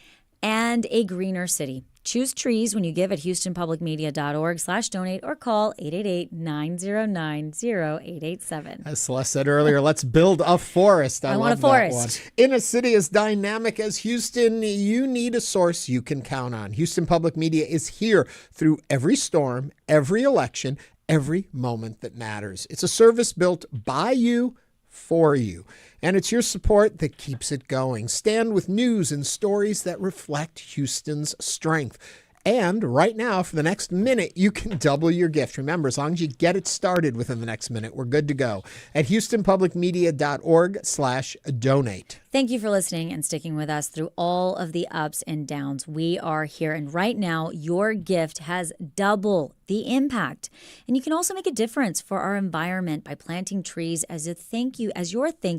and a greener city. Choose trees when you give at HoustonPublicMedia.org/donate or call 888-909-0887. As Celeste said earlier, let's build a forest. I want a forest. In a city as dynamic as Houston, you need a source you can count on. Houston Public Media is here through every storm, every election, every moment that matters. It's a service built by you, for you. And it's your support that keeps it going. Stand with news and stories that reflect Houston's strength. And right now, for the next minute, you can double your gift. Remember, as long as you get it started within the next minute, we're good to go. At HoustonPublicMedia.org/donate. Thank you for listening and sticking with us through all of the ups and downs. We are here. And right now, your gift has double the impact. And you can also make a difference for our environment by planting trees as your thank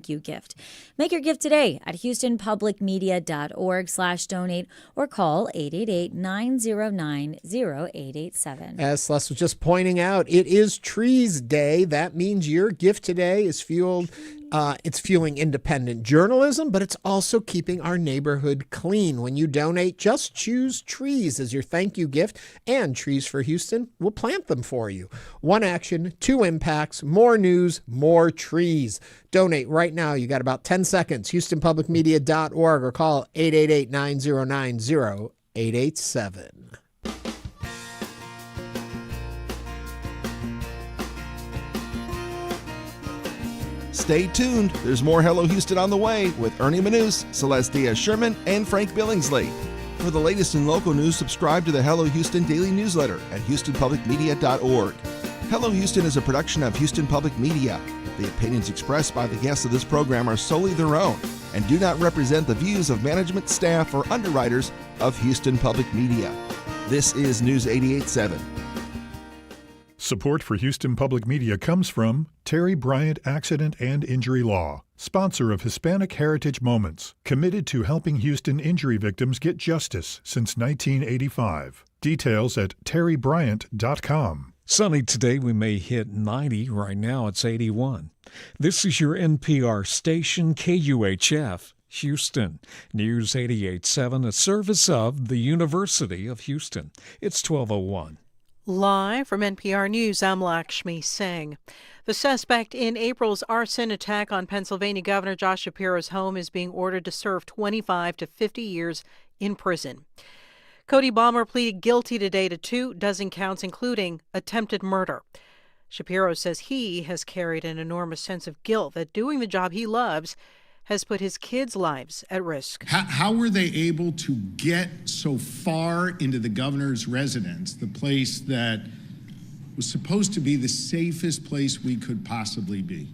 you gift. Make your gift today at houstonpublicmedia.org/donate or call 888-909-0887. As Celeste was just pointing out, it is Trees Day. That means your gift today is fueling independent journalism, but it's also keeping our neighborhood clean. When you donate, just choose trees as your thank you gift, and Trees for Houston will plant them for you. One action, two impacts, more news, more trees. Donate right now. You got about 10 seconds. HoustonPublicMedia.org or call 888-909-0887. Stay tuned. There's more Hello Houston on the way with Ernie Manous, Celeste Diaz-Sherman, and Frank Billingsley. For the latest in local news, subscribe to the Hello Houston daily newsletter at HoustonPublicMedia.org. Hello Houston is a production of Houston Public Media. The opinions expressed by the guests of this program are solely their own and do not represent the views of management, staff, or underwriters of Houston Public Media. This is News 88.7. Support for Houston Public Media comes from Terry Bryant Accident and Injury Law, sponsor of Hispanic Heritage Moments, committed to helping Houston injury victims get justice since 1985. Details at terrybryant.com. Sunny today, we may hit 90. Right now, it's 81. This is your NPR station, KUHF, Houston. News 88.7, a service of the University of Houston. It's 12:01. Live from NPR News, I'm Lakshmi Singh. The suspect in April's arson attack on Pennsylvania Governor Josh Shapiro's home is being ordered to serve 25 to 50 years in prison. Cody Balmer pleaded guilty today to 24 counts, including attempted murder. Shapiro says he has carried an enormous sense of guilt that doing the job he loves has put his kids' lives at risk. How were they able to get so far into the governor's residence, the place that was supposed to be the safest place we could possibly be?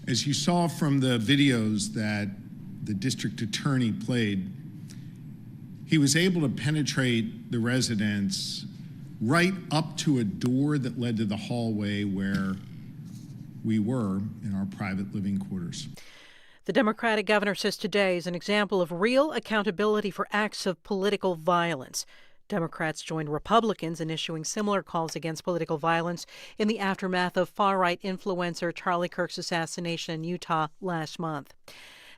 As you saw from the videos that the district attorney played, he was able to penetrate the residence right up to a door that led to the hallway where we were in our private living quarters. The Democratic governor says today is an example of real accountability for acts of political violence. Democrats joined Republicans in issuing similar calls against political violence in the aftermath of far-right influencer Charlie Kirk's assassination in Utah last month.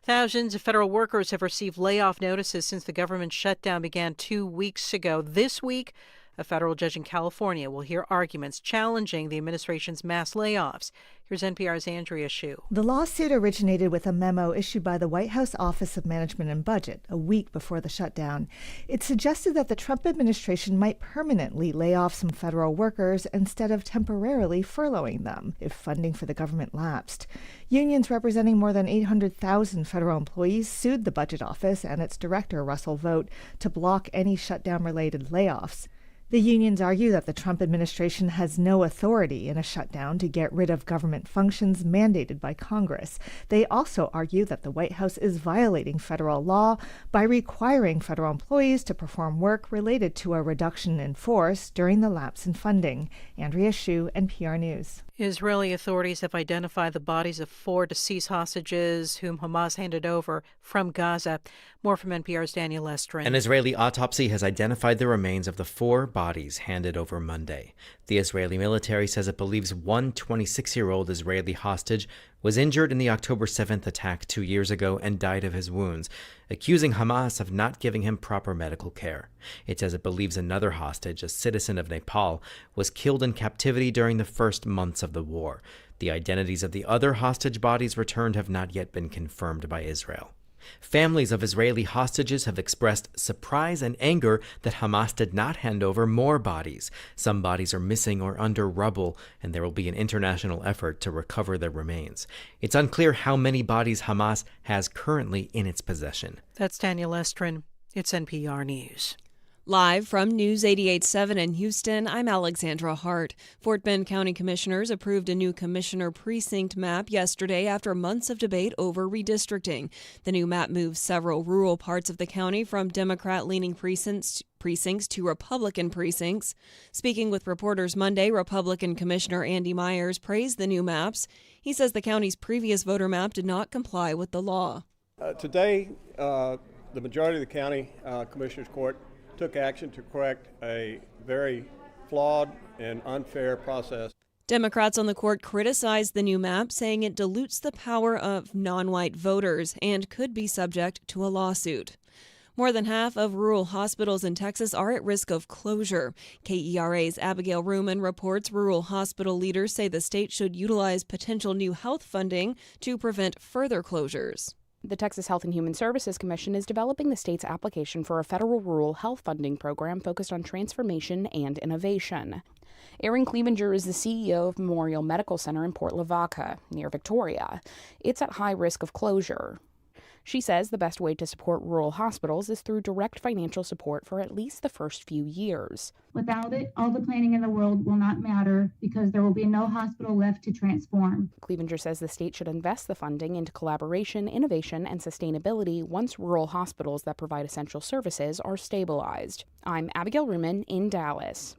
Thousands of federal workers have received layoff notices since the government shutdown began 2 weeks ago. This week, a federal judge in California will hear arguments challenging the administration's mass layoffs. Here's NPR's Andrea Hsu. The lawsuit originated with a memo issued by the White House Office of Management and Budget a week before the shutdown. It suggested that the Trump administration might permanently lay off some federal workers instead of temporarily furloughing them if funding for the government lapsed. Unions representing more than 800,000 federal employees sued the Budget Office and its director, Russell Vogt, to block any shutdown-related layoffs. The unions argue that the Trump administration has no authority in a shutdown to get rid of government functions mandated by Congress. They also argue that the White House is violating federal law by requiring federal employees to perform work related to a reduction in force during the lapse in funding. Andrea Hsu, NPR News. Israeli authorities have identified the bodies of 4 deceased hostages whom Hamas handed over from Gaza. More from NPR's Daniel Estrin. An Israeli autopsy has identified the remains of the 4 bodies handed over Monday. The Israeli military says it believes one 26-year-old Israeli hostage was injured in the October 7th attack 2 years ago and died of his wounds, accusing Hamas of not giving him proper medical care. It says it believes another hostage, a citizen of Nepal, was killed in captivity during the first months of the war. The identities of the other hostage bodies returned have not yet been confirmed by Israel. Families of Israeli hostages have expressed surprise and anger that Hamas did not hand over more bodies. Some bodies are missing or under rubble, and there will be an international effort to recover their remains. It's unclear how many bodies Hamas has currently in its possession. That's Daniel Estrin. It's NPR News. Live from News 88.7 in Houston, I'm Alexandra Hart. Fort Bend County Commissioners approved a new commissioner precinct map yesterday after months of debate over redistricting. The new map moves several rural parts of the county from Democrat-leaning precincts to Republican precincts. Speaking with reporters Monday, Republican Commissioner Andy Myers praised the new maps. He says the county's previous voter map did not comply with the law. Today, the majority of the county commissioners court took action to correct a very flawed and unfair process. Democrats on the court criticized the new map, saying it dilutes the power of non-white voters and could be subject to a lawsuit. More than half of rural hospitals in Texas are at risk of closure. KERA's Abigail Ruman reports rural hospital leaders say the state should utilize potential new health funding to prevent further closures. The Texas Health and Human Services Commission is developing the state's application for a federal rural health funding program focused on transformation and innovation. Erin Clevenger is the CEO of Memorial Medical Center in Port Lavaca, near Victoria. It's at high risk of closure. She says the best way to support rural hospitals is through direct financial support for at least the first few years. Without it, all the planning in the world will not matter because there will be no hospital left to transform. Clevenger says the state should invest the funding into collaboration, innovation, and sustainability once rural hospitals that provide essential services are stabilized. I'm Abigail Ruman in Dallas.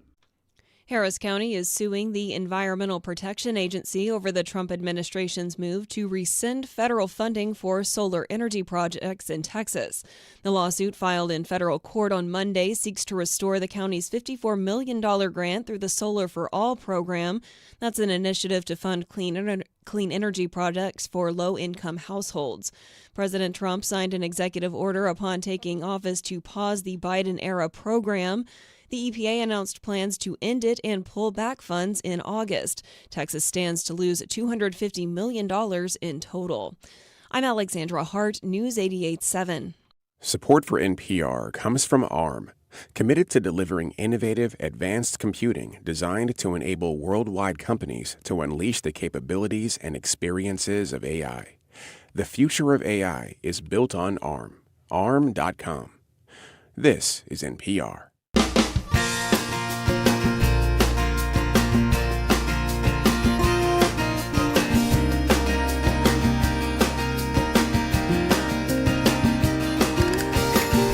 Harris County is suing the Environmental Protection Agency over the Trump administration's move to rescind federal funding for solar energy projects in Texas. The lawsuit filed in federal court on Monday seeks to restore the county's $54 million grant through the Solar for All program. That's an initiative to fund clean energy projects for low-income households. President Trump signed an executive order upon taking office to pause the Biden-era program. The EPA announced plans to end it and pull back funds in August. Texas stands to lose $250 million in total. I'm Alexandra Hart, News 88.7. Support for NPR comes from ARM, committed to delivering innovative, advanced computing designed to enable worldwide companies to unleash the capabilities and experiences of AI. The future of AI is built on ARM. ARM.com. This is NPR.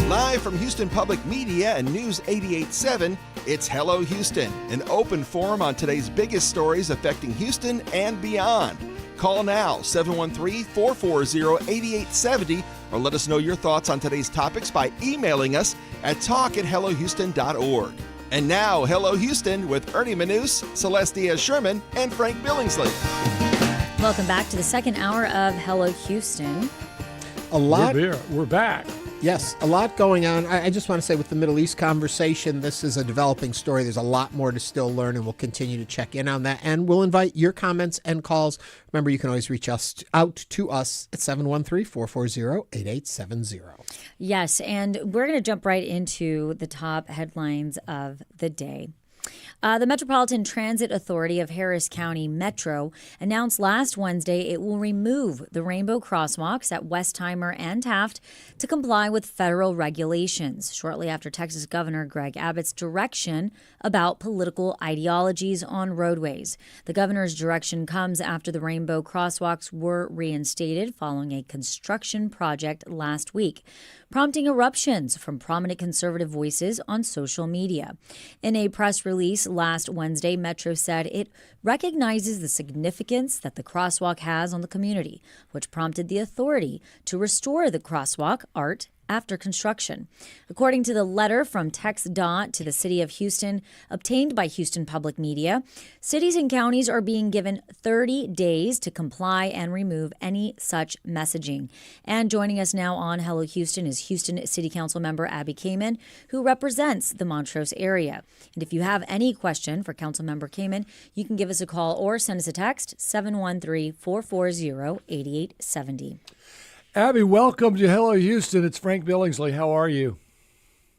Live from Houston Public Media and News 88.7, it's Hello Houston, an open forum on today's biggest stories affecting Houston and beyond. Call now, 713-440-8870, or let us know your thoughts on today's topics by emailing us at talk@hellohouston.org. And now, Hello Houston with Ernie Manous, Celeste Diaz-Sherman, and Frank Billingsley. Welcome back to the second hour of Hello Houston. We're back. Yes, a lot going on. I just want to say with the Middle East conversation, this is a developing story. There's a lot more to still learn, and we'll continue to check in on that. And we'll invite your comments and calls. Remember, you can always reach out to us at 713-440-8870. Yes, and we're going to jump right into the top headlines of the day. The Metropolitan Transit Authority of Harris County Metro announced last Wednesday it will remove the rainbow crosswalks at Westheimer and Taft to comply with federal regulations, shortly after Texas Governor Greg Abbott's direction about political ideologies on roadways. The governor's direction comes after the rainbow crosswalks were reinstated following a construction project last week, prompting eruptions from prominent conservative voices on social media. In a press release last Wednesday, Metro said it recognizes the significance that the crosswalk has on the community, which prompted the authority to restore the crosswalk art after construction. According to the letter from TxDOT to the City of Houston, obtained by Houston Public Media, cities and counties are being given 30 days to comply and remove any such messaging. And joining us now on Hello Houston is Houston City Council member Abbie Kamin, who represents the Montrose area. And if you have any question for Councilmember Kamin, you can give us a call or send us a text, 713-440-8870. Abbie, welcome to Hello Houston. It's Frank Billingsley. How are you?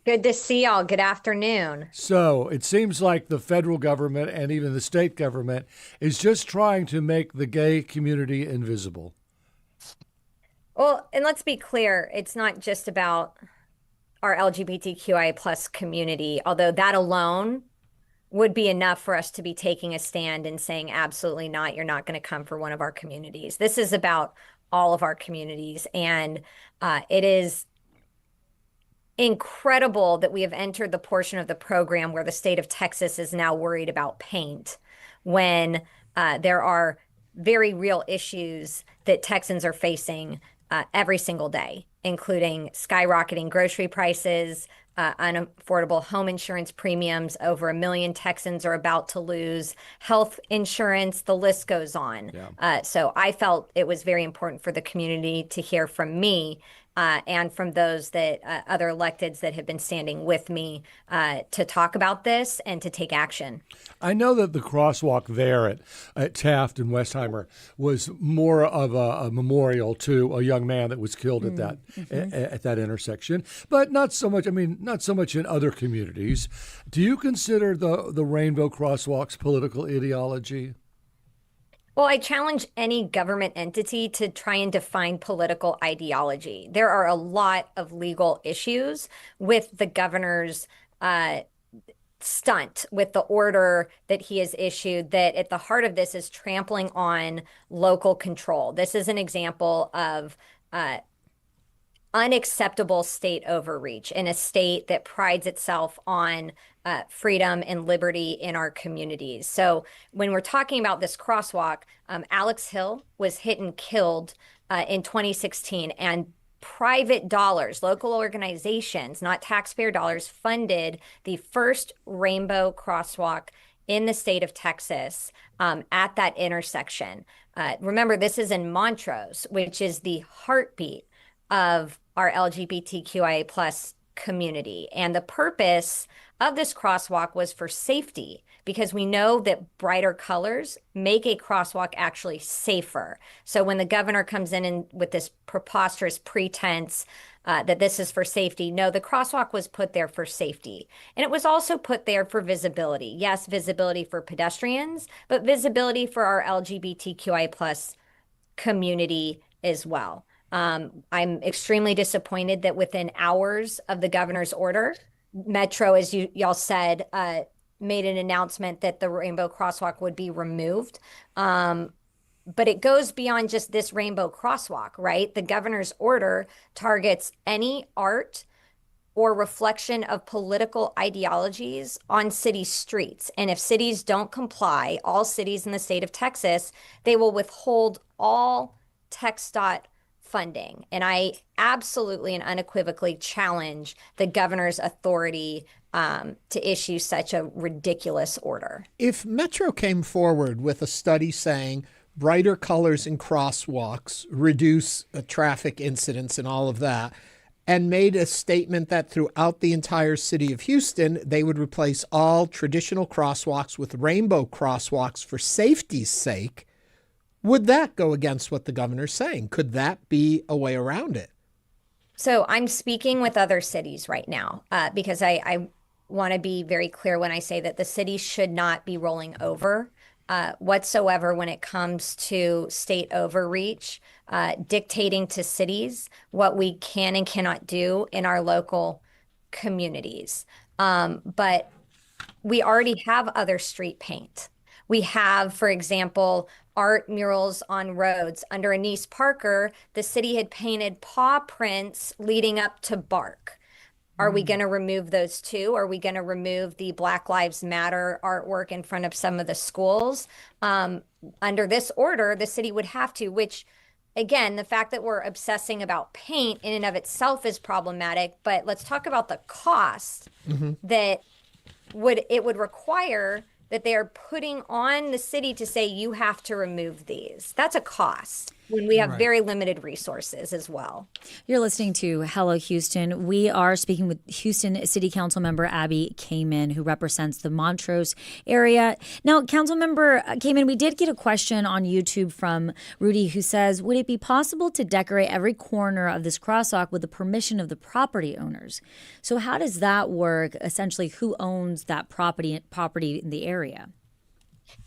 Good to see y'all. Good afternoon. So it seems like the federal government and even the state government is just trying to make the gay community invisible. Well, and let's be clear, it's not just about our LGBTQIA plus community, although that alone would be enough for us to be taking a stand and saying, absolutely not, you're not going to come for one of our communities. This is about all of our communities. And it is incredible that we have entered the portion of the program where the state of Texas is now worried about paint when there are very real issues that Texans are facing every single day, including skyrocketing grocery prices, unaffordable home insurance premiums. Over 1 million Texans are about to lose health insurance. The list goes on. Yeah. So I felt it was very important for the community to hear from me and from those that other electeds that have been standing with me to talk about this and to take action. I know that the crosswalk there at Taft and Westheimer was more of a memorial to a young man that was killed at that intersection, but not so much. I mean, not so much in other communities. Do you consider the rainbow crosswalks political ideology? Well, I challenge any government entity to try and define political ideology. There are a lot of legal issues with the governor's stunt, with the order that he has issued, that at the heart of this is trampling on local control. This is an example of unacceptable state overreach in a state that prides itself on freedom and liberty in our communities. So when we're talking about this crosswalk, Alex Hill was hit and killed in 2016, and private dollars, local organizations, not taxpayer dollars, funded the first rainbow crosswalk in the state of Texas at that intersection. Remember, this is in Montrose, which is the heartbeat of our LGBTQIA plus community. And the purpose of this crosswalk was for safety, because we know that brighter colors make a crosswalk actually safer. So when the governor comes in and with this preposterous pretense that this is for safety, no, the crosswalk was put there for safety. And it was also put there for visibility. Yes, visibility for pedestrians, but visibility for our LGBTQIA plus community as well. I'm extremely disappointed that within hours of the governor's order, Metro, as y'all said, made an announcement that the rainbow crosswalk would be removed. But it goes beyond just this rainbow crosswalk, right? The governor's order targets any art or reflection of political ideologies on city streets. And if cities don't comply, all cities in the state of Texas, they will withhold all TxDOT funding. And I absolutely and unequivocally challenge the governor's authority to issue such a ridiculous order. If Metro came forward with a study saying brighter colors in crosswalks reduce traffic incidents and all of that, and made a statement that throughout the entire city of Houston, they would replace all traditional crosswalks with rainbow crosswalks for safety's sake, would that go against what the governor's saying? Could that be a way around it? So I'm speaking with other cities right now because I want to be very clear when I say that the city should not be rolling over whatsoever when it comes to state overreach, dictating to cities what we can and cannot do in our local communities. But we already have other street paint. We have, for example, art murals on roads. Under Anise Parker, the city had painted paw prints leading up to Bark. Are we going to remove those too? Are we going to remove the Black Lives Matter artwork in front of some of the schools? Under this order, the city would have to, which, again, the fact that we're obsessing about paint in and of itself is problematic. But let's talk about the cost that it would require that they are putting on the city to say you have to remove these. That's a cost when we have very limited resources as well. You're listening to Hello Houston. We are speaking with Houston City Council member Abbie Kamin, who represents the Montrose area. Now, Councilmember Kamin, we did get a question on YouTube from Rudy, who says, would it be possible to decorate every corner of this crosswalk with the permission of the property owners? So how does that work? Essentially, who owns that property in the area?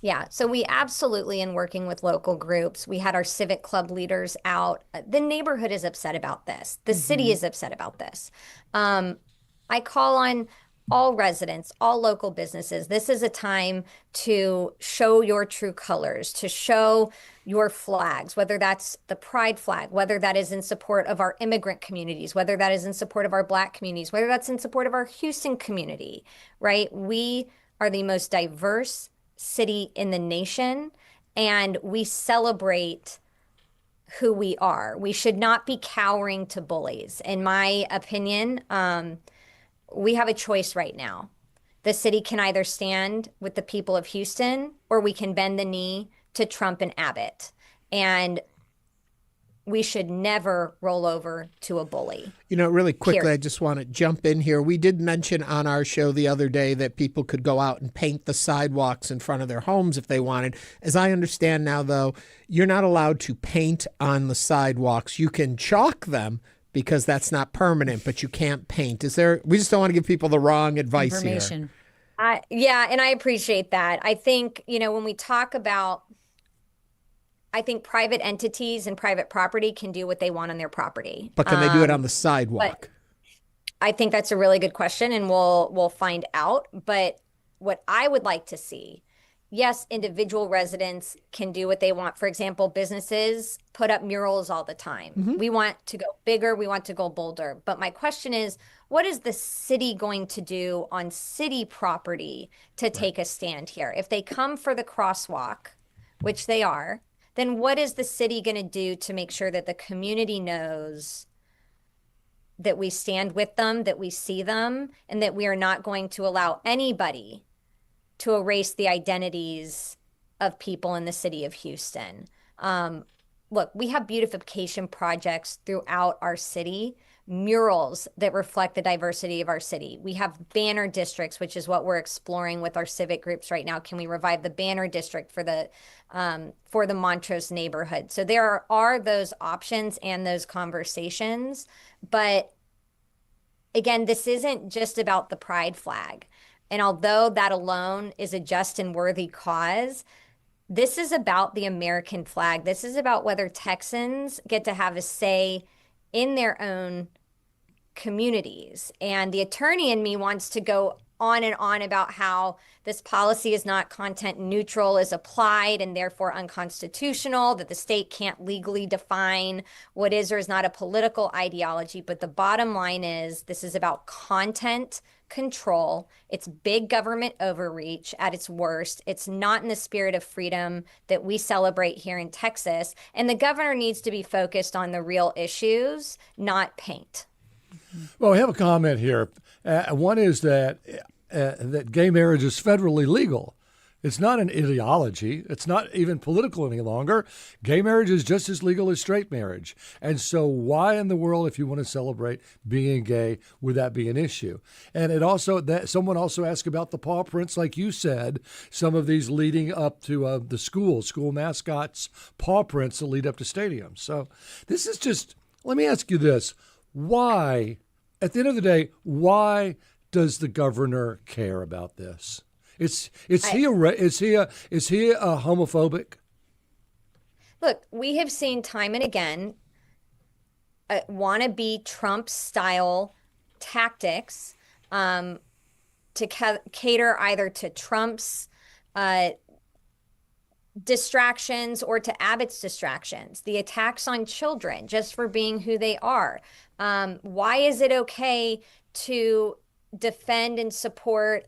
Yeah, so we absolutely, in working with local groups, we had our civic club leaders out. The neighborhood is upset about this. The city is upset about this. I call on all residents, all local businesses. This is a time to show your true colors, to show your flags, whether that's the pride flag, whether that is in support of our immigrant communities, whether that is in support of our Black communities, whether that's in support of our Houston community, right? We are the most diverse city in the nation, and we celebrate who we are. We should not be cowering to bullies. In my opinion, we have a choice right now. The city can either stand with the people of Houston, or we can bend the knee to Trump and Abbott. And we should never roll over to a bully. You know, really quickly, Period. I just want to jump in here. We did mention on our show the other day that people could go out and paint the sidewalks in front of their homes if they wanted. As I understand now, though, you're not allowed to paint on the sidewalks. You can chalk them because that's not permanent, but you can't paint. We just don't want to give people the wrong advice Information. here. Yeah, and I appreciate that. I think, when we talk about, I think private entities and private property can do what they want on their property. But can they do it on the sidewalk? I think that's a really good question, and we'll find out. But what I would like to see, yes, individual residents can do what they want. For example, businesses put up murals all the time. We want to go bigger. We want to go bolder. But my question is, what is the city going to do on city property to take a stand here? If they come for the crosswalk, which they are, then what is the city going to do to make sure that the community knows that we stand with them, that we see them, and that we are not going to allow anybody to erase the identities of people in the city of Houston? Look, we have beautification projects throughout our city, murals that reflect the diversity of our city. We have banner districts, which is what we're exploring with our civic groups right now. Can we revive the banner district for the Montrose neighborhood? So there are those options and those conversations. But again, this isn't just about the pride flag. And although that alone is a just and worthy cause, this is about the American flag. This is about whether Texans get to have a say in their own communities. And the attorney in me wants to go on and on about how this policy is not content neutral, is applied and therefore unconstitutional, that the state can't legally define what is or is not a political ideology. But the bottom line is this is about content control. It's big government overreach at its worst. It's not in the spirit of freedom that we celebrate here in Texas. And the governor needs to be focused on the real issues, not paint. Well, we have a comment here. One is that gay marriage is federally legal. It's not an ideology. It's not even political any longer. Gay marriage is just as legal as straight marriage. And so why in the world, if you want to celebrate being gay, would that be an issue? And it also, that someone also asked about the paw prints, like you said, some of these leading up to the school mascots' paw prints that lead up to stadiums. So this is just, let me ask you this. Why, at the end of the day, why does the governor care about this? Is he homophobic? Look, we have seen time and again wannabe Trump style tactics to cater either to Trump's distractions or to Abbott's distractions. The attacks on children just for being who they are. Why is it okay to defend and support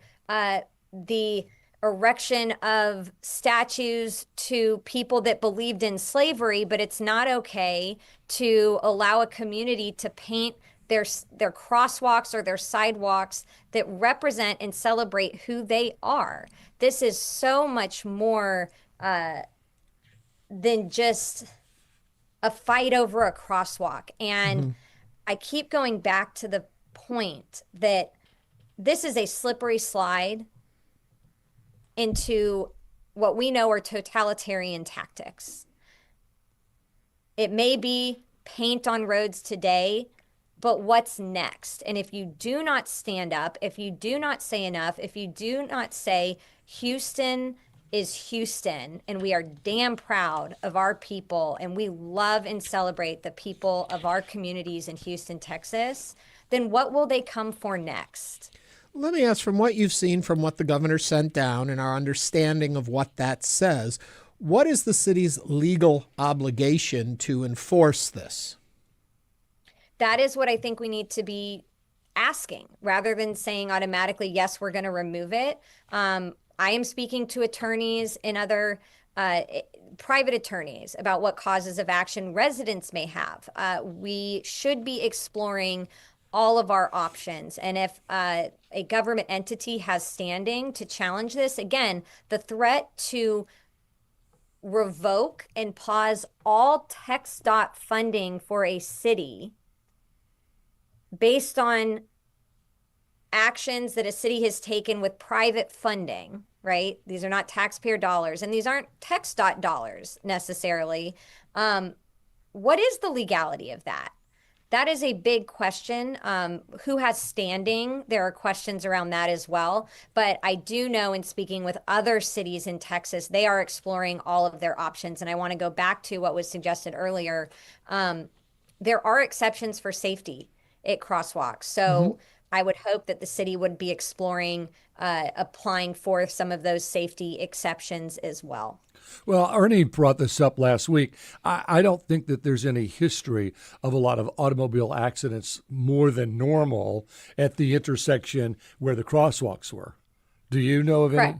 the erection of statues to people that believed in slavery, but it's not okay to allow a community to paint their crosswalks or their sidewalks that represent and celebrate who they are? This is so much more than just a fight over a crosswalk. And I keep going back to the point that this is a slippery slide into what we know are totalitarian tactics. It may be paint on roads today, but what's next? And if you do not stand up, if you do not say enough, if you do not say Houston is Houston, and we are damn proud of our people, and we love and celebrate the people of our communities in Houston, Texas, then what will they come for next? Let me ask, from what you've seen, from what the governor sent down and our understanding of what that says, what is the city's legal obligation to enforce this? That is what I think we need to be asking, rather than saying automatically, yes, we're going to remove it. I am speaking to attorneys and other private attorneys about what causes of action residents may have. We should be exploring all of our options. And if a government entity has standing to challenge this, again, the threat to revoke and pause all TxDOT funding for a city based on actions that a city has taken with private funding, right? These are not taxpayer dollars, and these aren't TxDOT dollars necessarily. What is the legality of that? That is a big question. Who has standing? There are questions around that as well. But I do know, in speaking with other cities in Texas, they are exploring all of their options. And I want to go back to what was suggested earlier. There are exceptions for safety at crosswalks. So I would hope that the city would be exploring applying for some of those safety exceptions as well. Well, Ernie brought this up last week. I don't think that there's any history of a lot of automobile accidents more than normal at the intersection where the crosswalks were. Do you know of any?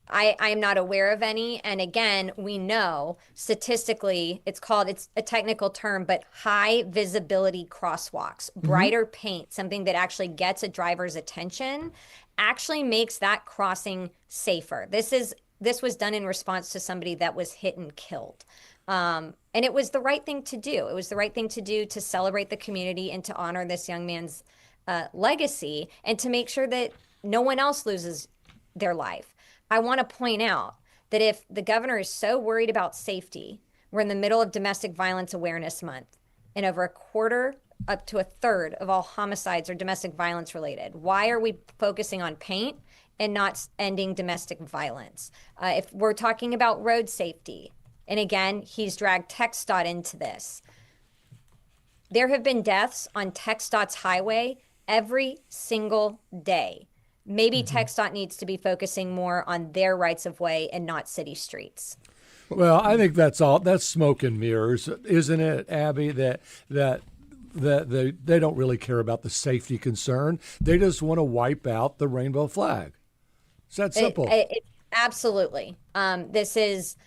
I'm not aware of any. And again, we know statistically, it's a technical term, but high visibility crosswalks, brighter paint, something that actually gets a driver's attention, actually makes that crossing safer. This was done in response to somebody that was hit and killed. And it was the right thing to do. It was the right thing to do to celebrate the community and to honor this young man's legacy and to make sure that no one else loses their life. I want to point out that if the governor is so worried about safety, we're in the middle of Domestic Violence Awareness Month, and over a quarter up to a third of all homicides are domestic violence related. Why are we focusing on paint and not ending domestic violence? If we're talking about road safety, and again, he's dragged TxDOT into this. There have been deaths on TxDOT's highway every single day. Maybe TxDOT needs to be focusing more on their rights of way and not city streets. Well, I think that's smoke and mirrors, isn't it, Abbie? That they don't really care about the safety concern. They just want to wipe out the rainbow flag. It's that simple. Absolutely. This is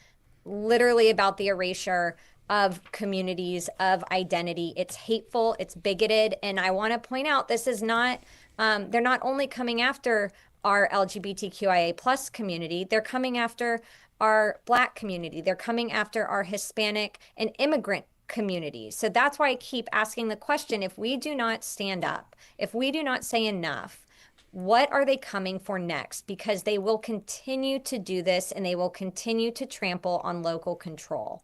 literally about the erasure of communities, of identity. It's hateful, it's bigoted. And I want to point out, this is not, they're not only coming after our LGBTQIA plus community, they're coming after our Black community. They're coming after our Hispanic and immigrant communities. So that's why I keep asking the question, if we do not stand up, if we do not say enough, what are they coming for next? Because they will continue to do this and they will continue to trample on local control.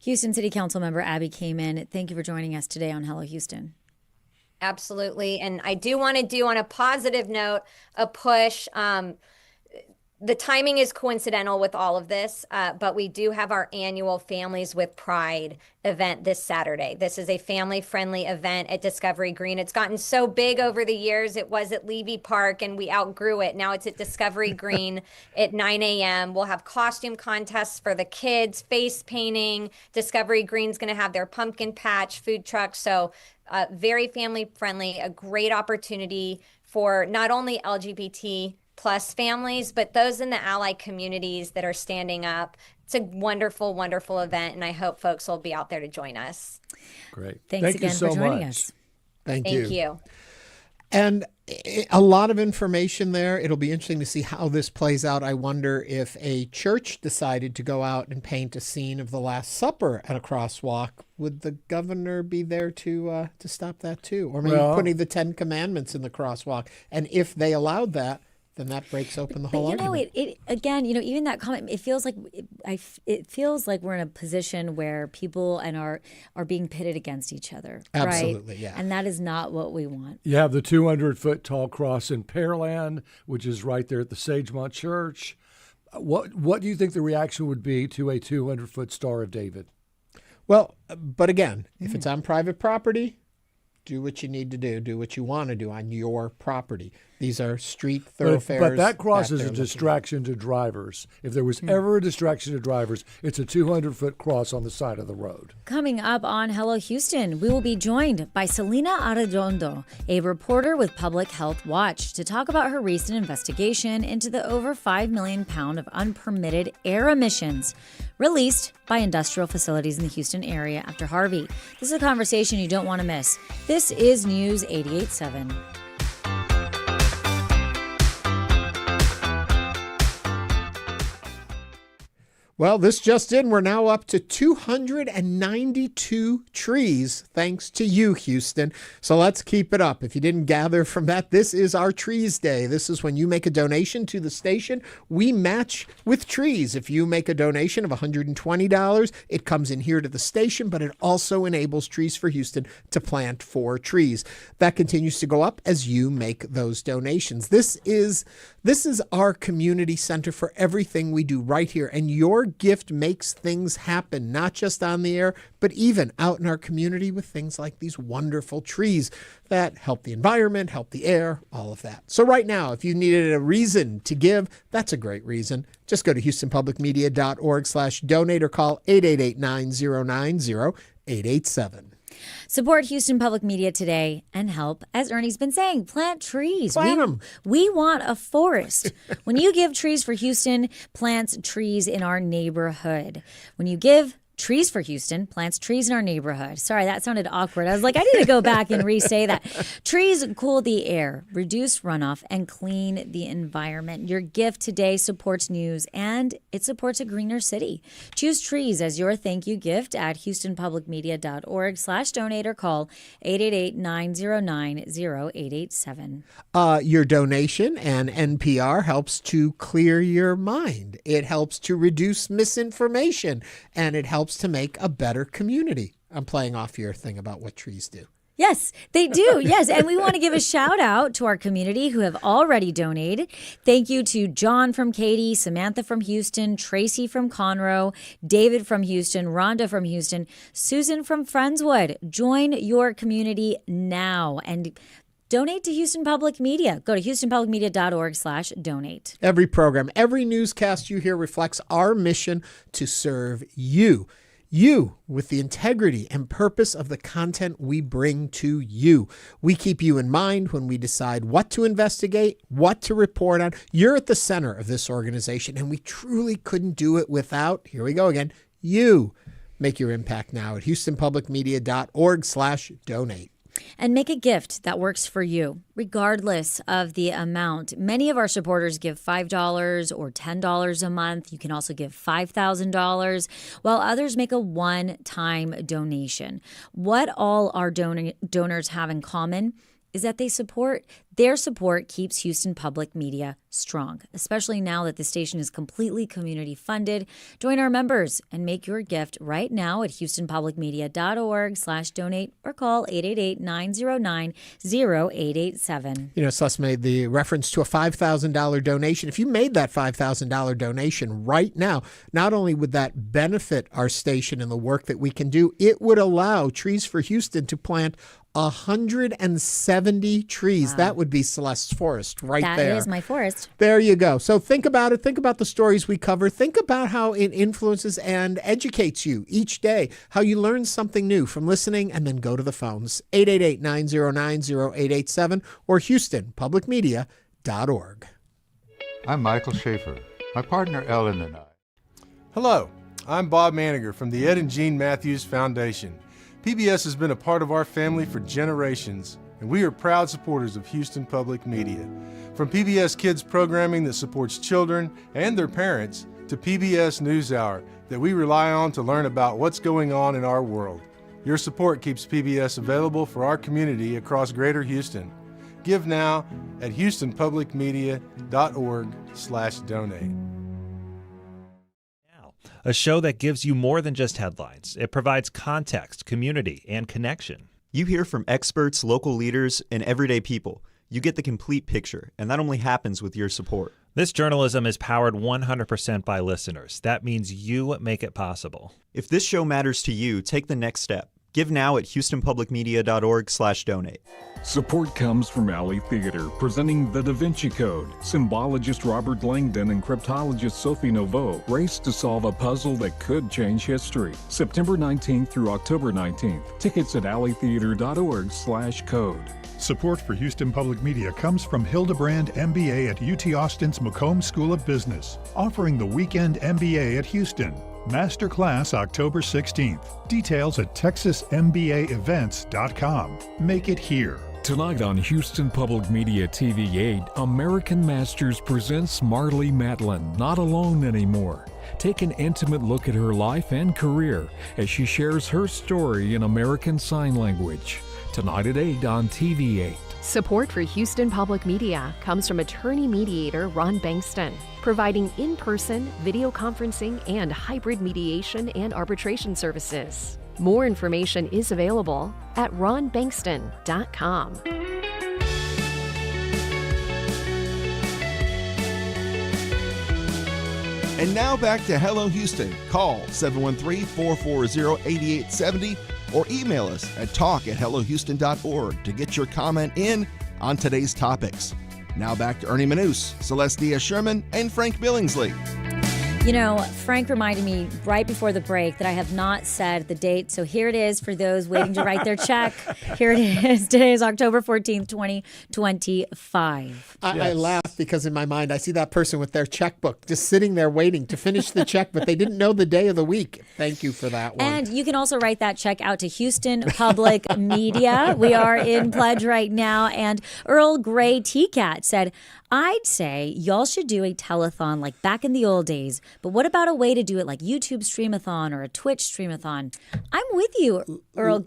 Houston City Council member Abbie Kamin, thank you for joining us today on Hello Houston. Absolutely. And I do want to do, on a positive note, a push. The timing is coincidental with all of this, but we do have our annual Families with Pride event this Saturday. This is a family-friendly event at Discovery Green. It's gotten so big over the years. It was at Levy Park, and we outgrew it. Now it's at Discovery Green at 9 a.m. We'll have costume contests for the kids, face painting. Discovery Green's going to have their pumpkin patch, food truck. So very family-friendly, a great opportunity for not only LGBT plus families, but those in the ally communities that are standing up. It's a wonderful, wonderful event, and I hope folks will be out there to join us. Great. Thanks again you so for joining much. us. Thank Thank you. And a lot of information there. It'll be interesting to see how this plays out. I wonder if a church decided to go out and paint a scene of the Last Supper at a crosswalk, would the governor be there to stop that too? Or maybe putting the 10 Commandments in the crosswalk. And if they allowed that, then that breaks open the whole argument. It again, even that comment, it feels like we're in a position where people are being pitted against each other. Absolutely, right? yeah. And that is not what we want. You have the 200-foot tall cross in Pearland, which is right there at the Sagemont Church. What do you think the reaction would be to a 200-foot Star of David? Well, but again, if it's on private property, do what you need to do what you want to do on your property. These are street thoroughfares. But that crosses a distraction to drivers. If there was ever a distraction to drivers, it's a 200-foot cross on the side of the road. Coming up on Hello Houston, we will be joined by Salina Arredondo, a reporter with Public Health Watch, to talk about her recent investigation into the over 5 million pound of unpermitted air emissions released by industrial facilities in the Houston area after Harvey. This is a conversation you don't want to miss. This is News 88.7. Well, this just in, we're now up to 292 trees, thanks to you, Houston. So let's keep it up. If you didn't gather from that, this is our Trees Day. This is when you make a donation to the station, we match with trees. If you make a donation of $120, it comes in here to the station, but it also enables Trees for Houston to plant 4 trees. That continues to go up as you make those donations. This is our community center for everything we do right here, and your gift makes things happen, not just on the air, but even out in our community with things like these wonderful trees that help the environment, help the air, all of that. So right now, if you needed a reason to give, that's a great reason. Just go to houstonpublicmedia.org/donate or call 888-909-0887. Support Houston Public Media today and help, as Ernie's been saying, plant trees. Plant them. We want a forest. When you give Trees for Houston, plants trees in our neighborhood. When you give Trees for Houston, plants trees in our neighborhood. Sorry, that sounded awkward. I was like, I need to go back and re-say that. Trees cool the air, reduce runoff, and clean the environment. Your gift today supports news, and it supports a greener city. Choose trees as your thank you gift at houstonpublicmedia.org/donate or call 888-909-0887. Your donation and NPR helps to clear your mind. It helps to reduce misinformation, and it helps to make a better community. I'm playing off your thing about what trees do. Yes, they do. Yes. And we want to give a shout out to our community who have already donated. Thank you to John from Katy, Samantha from Houston, Tracy from Conroe, David from Houston, Rhonda from Houston, Susan from Friendswood. Join your community now and donate to Houston Public Media. Go to houstonpublicmedia.org/donate. Every program, every newscast you hear reflects our mission to serve you. You with the integrity and purpose of the content we bring to you. We keep you in mind when we decide what to investigate, what to report on. You're at the center of this organization, and we truly couldn't do it without, here we go again, you. Make your impact now at houstonpublicmedia.org/donate. And make a gift that works for you, regardless of the amount. Many of our supporters give $5 or $10 a month. You can also give $5,000, while others make a one-time donation. What all our donors have in common is that their support keeps Houston Public Media strong, especially now that the station is completely community funded. Join our members and make your gift right now at houstonpublicmedia.org/donate or call 888-909-0887. You know, Sus made the reference to a $5,000 donation. If you made that $5,000 donation right now, not only would that benefit our station and the work that we can do, it would allow Trees for Houston to plant 170 trees. Wow. That would be Celeste's forest right there. That is my forest. There you go. So think about it. Think about the stories we cover. Think about how it influences and educates you each day, how you learn something new from listening, and then go to the phones, 888-909-0887 or houstonpublicmedia.org. I'm Michael Schaefer. My partner Ellen and I. Hello, I'm Bob Maniger from the Ed and Jean Matthews Foundation. PBS has been a part of our family for generations, and we are proud supporters of Houston Public Media. From PBS Kids programming that supports children and their parents to PBS NewsHour that we rely on to learn about what's going on in our world. Your support keeps PBS available for our community across Greater Houston. Give now at houstonpublicmedia.org/donate. A show that gives you more than just headlines. It provides context, community, and connection. You hear from experts, local leaders, and everyday people. You get the complete picture, and that only happens with your support. This journalism is powered 100% by listeners. That means you make it possible. If this show matters to you, take the next step. Give now at houstonpublicmedia.org/donate. Support comes from Alley Theater, presenting The Da Vinci Code. Symbologist Robert Langdon and cryptologist Sophie Noveau race to solve a puzzle that could change history. September 19th through October 19th. Tickets at alleytheater.org/code. Support for Houston Public Media comes from Hildebrand MBA at UT Austin's McComb School of Business, offering the Weekend MBA at Houston. Masterclass October 16th. Details at texasmbaevents.com. Make it here. Tonight on Houston Public Media TV 8, American Masters presents Marlee Matlin, Not Alone Anymore. Take an intimate look at her life and career as she shares her story in American Sign Language. Tonight at 8 on TV 8. Support for Houston Public Media comes from attorney mediator Ron Bankston, providing in-person, video conferencing, and hybrid mediation and arbitration services. More information is available at ronbankston.com. And now back to Hello Houston. Call 713-440-8870 or email us at talk@hellohouston.org to get your comment in on today's topics. Now back to Ernie Manous, Celestia Sherman, and Frank Billingsley. You know, Frank reminded me right before the break that I have not said the date. So here it is for those waiting to write their check. Here it is. Today is October 14th, 2025. I laugh because in my mind, I see that person with their checkbook just sitting there waiting to finish the check, but they didn't know the day of the week. Thank you for that one. And you can also write that check out to Houston Public Media. We are in pledge right now. And Earl Grey T-Cat said, I'd say y'all should do a telethon like back in the old days, but what about a way to do it like YouTube Streamathon or a Twitch Streamathon? I'm with you, Earl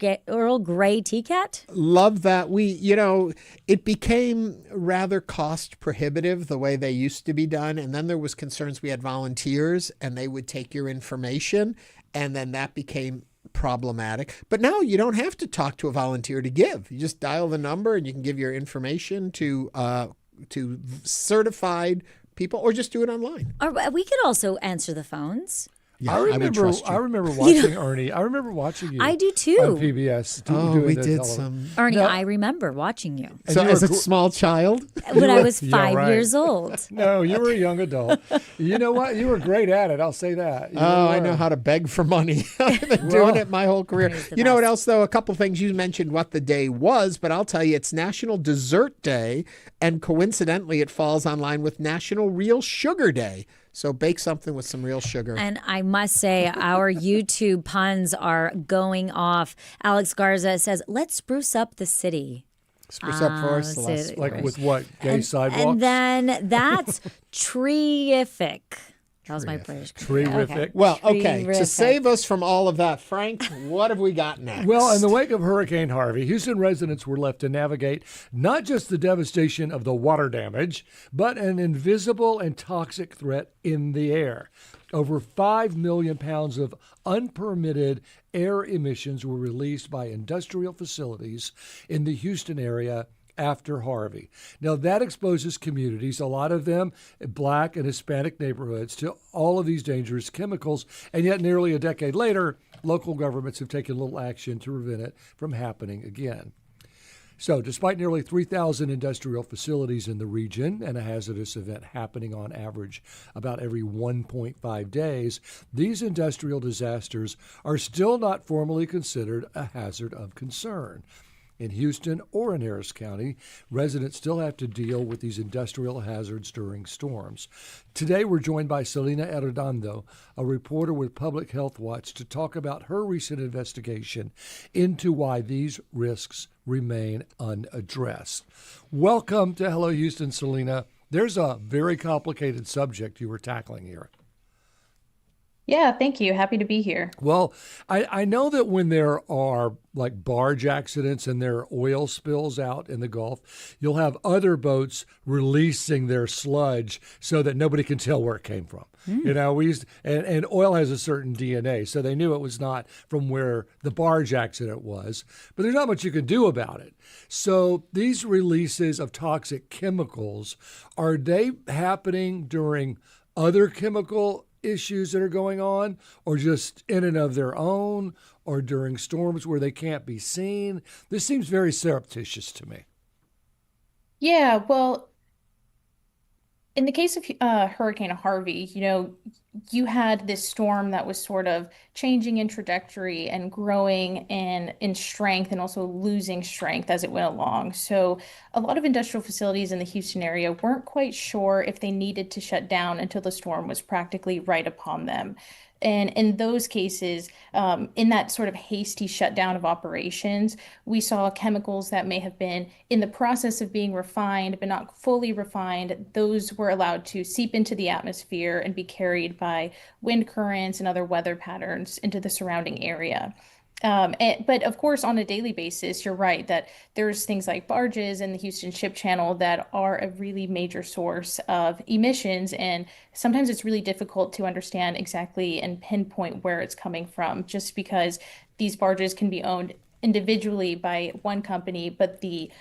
Grey T-Cat. Love that. It became rather cost prohibitive the way they used to be done, and then there was concerns we had volunteers and they would take your information, and then that became problematic. But now you don't have to talk to a volunteer to give. You just dial the number and you can give your information to certified people, or just do it online. We could also answer the phones. Yeah, I remember watching Ernie. I remember watching you. I do too. On PBS. We did some. Ernie, no. I remember watching you. So as a small child? When I was 5 years old. No, you were a young adult. You know what? You were great at it. I'll say that. I know how to beg for money. I've been doing it my whole career. You know what else, though? A couple things. You mentioned what the day was, but I'll tell you, it's National Dessert Day, and coincidentally, it falls in line with National Real Sugar Day. So bake something with some real sugar. And I must say, our YouTube puns are going off. Alex Garza says, let's spruce up the city. Spruce up for us, Celeste. Like with what? Gay sidewalks? And then that's terrific. That was my British. Terrific. Okay. Well, okay. To save us from all of that, Frank, what have we got next? Well, in the wake of Hurricane Harvey, Houston residents were left to navigate not just the devastation of the water damage, but an invisible and toxic threat in the air. Over 5 million pounds of unpermitted air emissions were released by industrial facilities in the Houston area after Harvey. Now, that exposes communities, a lot of them Black and Hispanic neighborhoods, to all of these dangerous chemicals. And yet nearly a decade later, local governments have taken little action to prevent it from happening again. So despite nearly 3,000 industrial facilities in the region and a hazardous event happening on average about every 1.5 days, these industrial disasters are still not formally considered a hazard of concern. In Houston or in Harris County, residents still have to deal with these industrial hazards during storms. Today, we're joined by Salina Arredondo, a reporter with Public Health Watch, to talk about her recent investigation into why these risks remain unaddressed. Welcome to Hello Houston, Salina. There's a very complicated subject you were tackling here. Yeah, thank you. Happy to be here. Well, I know that when there are like barge accidents and there are oil spills out in the Gulf, you'll have other boats releasing their sludge so that nobody can tell where it came from. You know, and oil has a certain DNA, so they knew it was not from where the barge accident was, but there's not much you can do about it. So these releases of toxic chemicals, are they happening during other chemical issues that are going on, or just in and of their own, or during storms where they can't be seen? This seems very surreptitious to me. Yeah, well, in the case of Hurricane Harvey, you had this storm that was sort of changing in trajectory and growing in strength and also losing strength as it went along. So a lot of industrial facilities in the Houston area weren't quite sure if they needed to shut down until the storm was practically right upon them. And in those cases, in that sort of hasty shutdown of operations, we saw chemicals that may have been in the process of being refined, but not fully refined. Those were allowed to seep into the atmosphere and be carried by wind currents and other weather patterns into the surrounding area. But of course, on a daily basis, you're right that there's things like barges in the Houston Ship Channel that are a really major source of emissions. And sometimes it's really difficult to understand exactly and pinpoint where it's coming from, just because these barges can be owned individually by one company, but the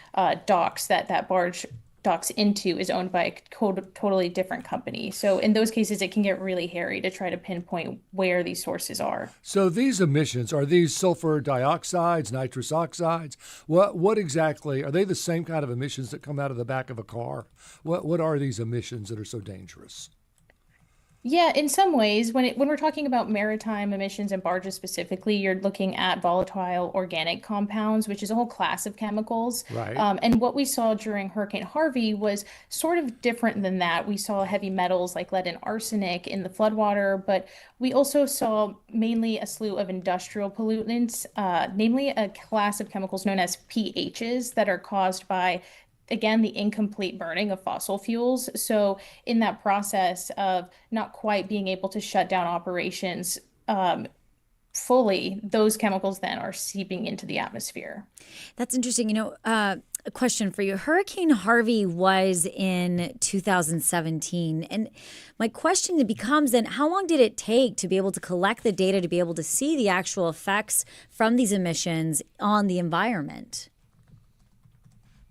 docks that barge docks into is owned by a totally different company. So in those cases, it can get really hairy to try to pinpoint where these sources are. So these emissions, are these sulfur dioxides, nitrous oxides? What exactly, are they the same kind of emissions that come out of the back of a car? What are these emissions that are so dangerous? Yeah, in some ways, when we're talking about maritime emissions and barges specifically, you're looking at volatile organic compounds, which is a whole class of chemicals. Right. And what we saw during Hurricane Harvey was sort of different than that. We saw heavy metals like lead and arsenic in the floodwater, but we also saw mainly a slew of industrial pollutants, namely a class of chemicals known as PHs that are caused by, again, the incomplete burning of fossil fuels. So in that process of not quite being able to shut down operations fully, those chemicals then are seeping into the atmosphere. That's interesting. A question for you. Hurricane Harvey was in 2017. And my question becomes then, how long did it take to be able to collect the data, to be able to see the actual effects from these emissions on the environment?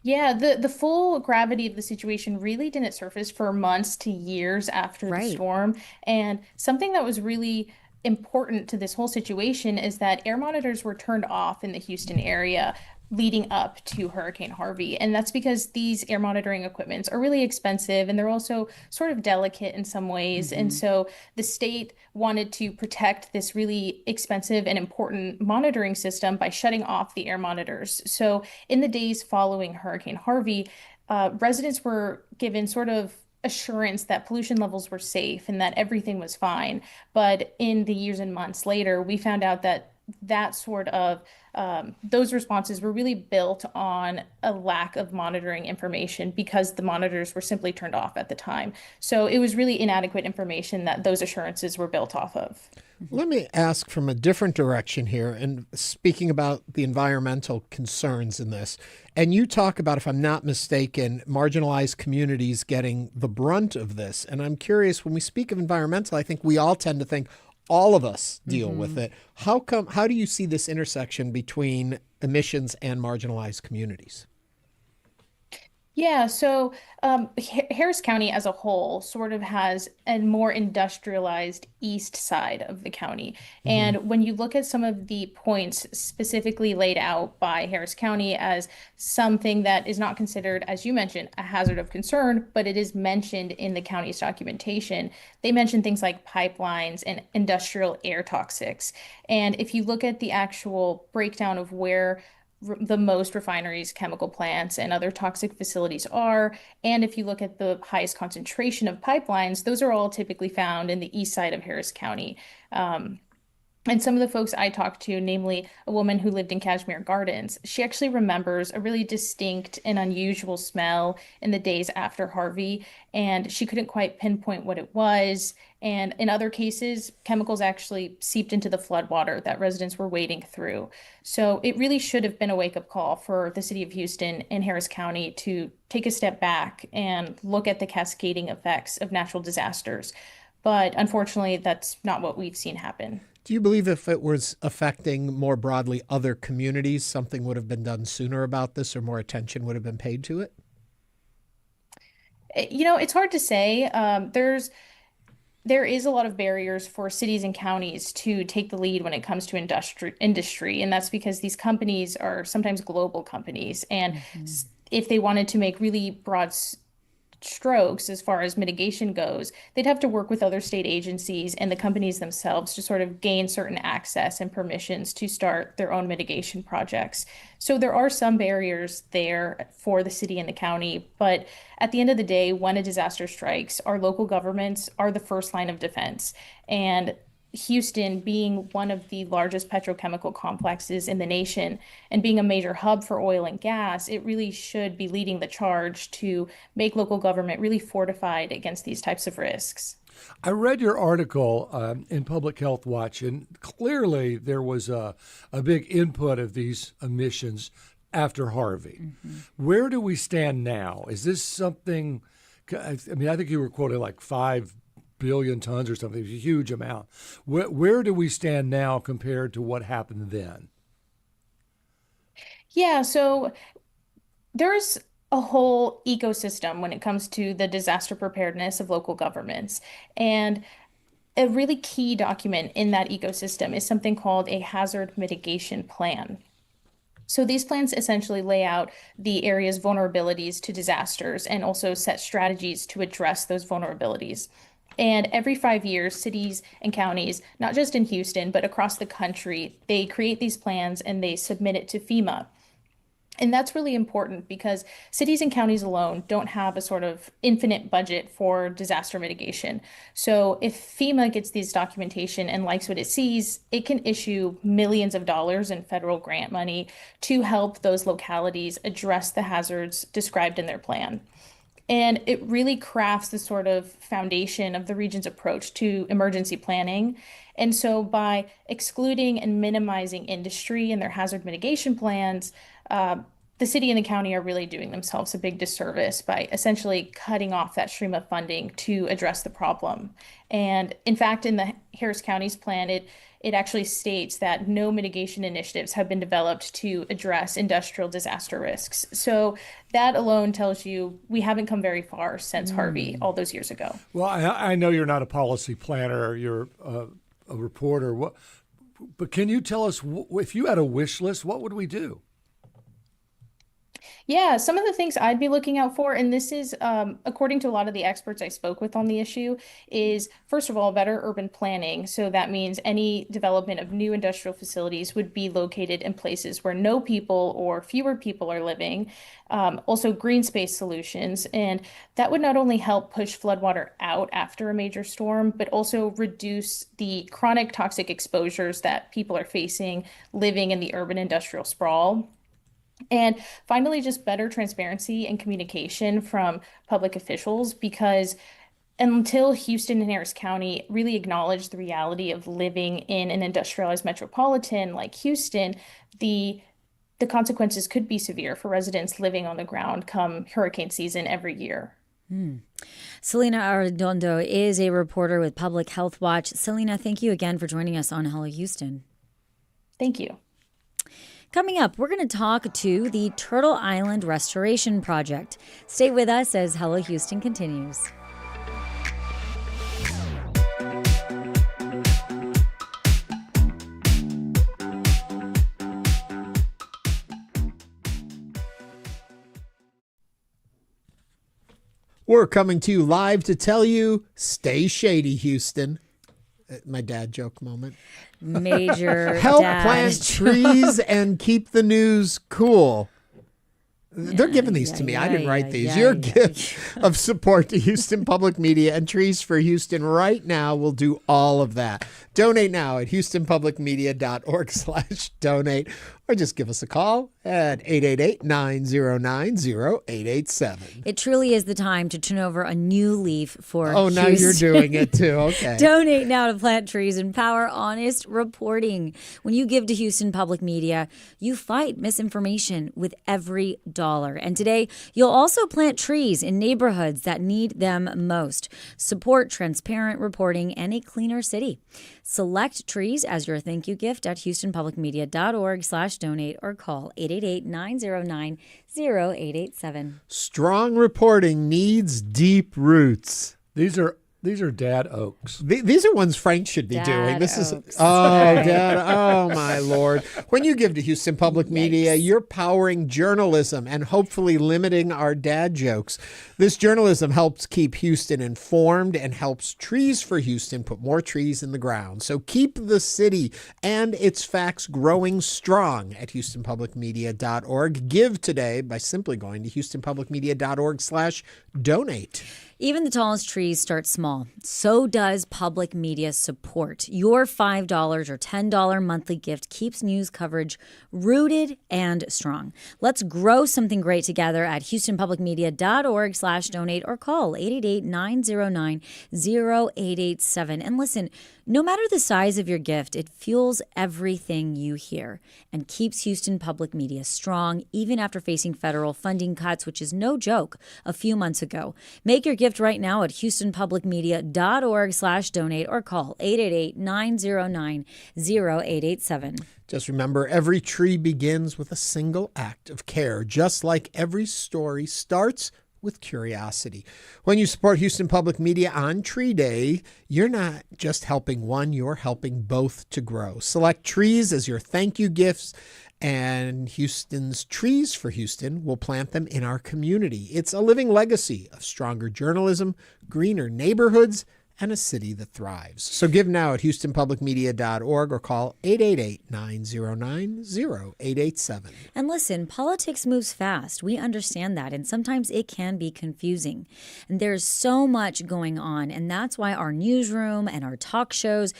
Yeah, the full gravity of the situation really didn't surface for months to years after the storm. And something that was really important to this whole situation is that air monitors were turned off in the Houston area leading up to Hurricane Harvey. And that's because these air monitoring equipments are really expensive and they're also sort of delicate in some ways. And so the state wanted to protect this really expensive and important monitoring system by shutting off the air monitors. So in the days following Hurricane Harvey, residents were given sort of assurance that pollution levels were safe and that everything was fine. But in the years and months later, we found out that sort of those responses were really built on a lack of monitoring information because the monitors were simply turned off at the time. So it was really inadequate information that those assurances were built off of. Let me ask from a different direction here, and speaking about the environmental concerns in this. And you talk about, if I'm not mistaken, marginalized communities getting the brunt of this. And I'm curious, when we speak of environmental, I think we all tend to think all of us deal with it. How do you see this intersection between emissions and marginalized communities? Yeah, so Harris County as a whole sort of has a more industrialized east side of the county. And when you look at some of the points specifically laid out by Harris County as something that is not considered, as you mentioned, a hazard of concern, but it is mentioned in the county's documentation, they mention things like pipelines and industrial air toxics. And if you look at the actual breakdown of where the most refineries, chemical plants, and other toxic facilities are. And if you look at the highest concentration of pipelines, those are all typically found in the east side of Harris County. And some of the folks I talked to, namely a woman who lived in Kashmir Gardens, she actually remembers a really distinct and unusual smell in the days after Harvey, and she couldn't quite pinpoint what it was. And in other cases, chemicals actually seeped into the floodwater that residents were wading through. So it really should have been a wake-up call for the city of Houston and Harris County to take a step back and look at the cascading effects of natural disasters. But unfortunately, that's not what we've seen happen. Do you believe if it was affecting more broadly other communities, something would have been done sooner about this or more attention would have been paid to it? It's hard to say. There is a lot of barriers for cities and counties to take the lead when it comes to industry, and that's because these companies are sometimes global companies. And if they wanted to make really broad strokes as far as mitigation goes, they'd have to work with other state agencies and the companies themselves to sort of gain certain access and permissions to start their own mitigation projects. So there are some barriers there for the city and the county, but at the end of the day, when a disaster strikes, our local governments are the first line of defense. And Houston, being one of the largest petrochemical complexes in the nation and being a major hub for oil and gas, it really should be leading the charge to make local government really fortified against these types of risks. I read your article in Public Health Watch, and clearly there was a big input of these emissions after Harvey. Where do we stand now? Is this something, I think you were quoting like 5 billion tons or something, a huge amount. Where do we stand now compared to what happened then? Yeah, so there's a whole ecosystem when it comes to the disaster preparedness of local governments. And a really key document in that ecosystem is something called a hazard mitigation plan. So these plans essentially lay out the area's vulnerabilities to disasters and also set strategies to address those vulnerabilities. And every 5 years, cities and counties, not just in Houston, but across the country, they create these plans and they submit it to FEMA. And that's really important because cities and counties alone don't have a sort of infinite budget for disaster mitigation. So if FEMA gets this documentation and likes what it sees, it can issue millions of dollars in federal grant money to help those localities address the hazards described in their plan. And it really crafts the sort of foundation of the region's approach to emergency planning. And so by excluding and minimizing industry and their hazard mitigation plans, the city and the county are really doing themselves a big disservice by essentially cutting off that stream of funding to address the problem. And in fact, in the Harris County's plan, it actually states that no mitigation initiatives have been developed to address industrial disaster risks. So that alone tells you we haven't come very far since Harvey all those years ago. Well, I know you're not a policy planner, you're a reporter, but can you tell us, if you had a wish list, what would we do? Yeah, some of the things I'd be looking out for, and this is according to a lot of the experts I spoke with on the issue, is first of all, better urban planning. So that means any development of new industrial facilities would be located in places where no people or fewer people are living. Also green space solutions. And that would not only help push floodwater out after a major storm, but also reduce the chronic toxic exposures that people are facing living in the urban industrial sprawl. And finally, just better transparency and communication from public officials, because until Houston and Harris County really acknowledge the reality of living in an industrialized metropolitan like Houston, the consequences could be severe for residents living on the ground come hurricane season every year. Salina Arredondo is a reporter with Public Health Watch. Salina, thank you again for joining us on Hello Houston. Thank you. Coming up, we're going to talk to the Turtle Island Restoration Project. Stay with us as Hello Houston continues. We're coming to you live to tell you, stay shady, Houston. My dad joke moment. Major help dad plant joke. trees and keep the news cool. They're giving these to me. I didn't write these. Your gift of support to Houston Public Media and Trees for Houston right now will do all of that. Donate now at houstonpublicmedia.org/donate, or just give us a call at 888-909-0887. It truly is the time to turn over a new leaf for Oh, now Houston. you're doing it too. Okay. Donate now to plant trees and power honest reporting. When you give to Houston Public Media, you fight misinformation with every dollar. And today, you'll also plant trees in neighborhoods that need them most. Support transparent reporting and a cleaner city. Select trees as your thank you gift at houstonpublicmedia.org/donate or call 888-909-0887. Strong reporting needs deep roots. These are dad oaks. These are ones Frank should be Dad doing. This is oaks. Dad. Oh my Lord! When you give to Houston Public Media, you're powering journalism and hopefully limiting our dad jokes. This journalism helps keep Houston informed and helps Trees for Houston put more trees in the ground. So keep the city and its facts growing strong at HoustonPublicMedia.org. Give today by simply going to HoustonPublicMedia.org/donate. Even the tallest trees start small. So does public media support. Your $5 or $10 monthly gift keeps news coverage rooted and strong. Let's grow something great together at HoustonPublicMedia.org/donate or call 888-909-0887. And listen, no matter the size of your gift, it fuels everything you hear and keeps Houston Public Media strong even after facing federal funding cuts, which is no joke, a few months ago. Make your gift right now at HoustonPublicMedia.org/donate or call 888-909-0887. Just remember, every tree begins with a single act of care, just like every story starts with curiosity. When you support Houston Public Media on Tree Day, you're not just helping one, you're helping both to grow. Select trees as your thank you gifts, and Houston's Trees for Houston will plant them in our community. It's a living legacy of stronger journalism, greener neighborhoods, and a city that thrives. So give now at HoustonPublicMedia.org or call 888-909-0887. And listen, politics moves fast. We understand that, and sometimes it can be confusing. And there's so much going on, and that's why our newsroom and our talk shows,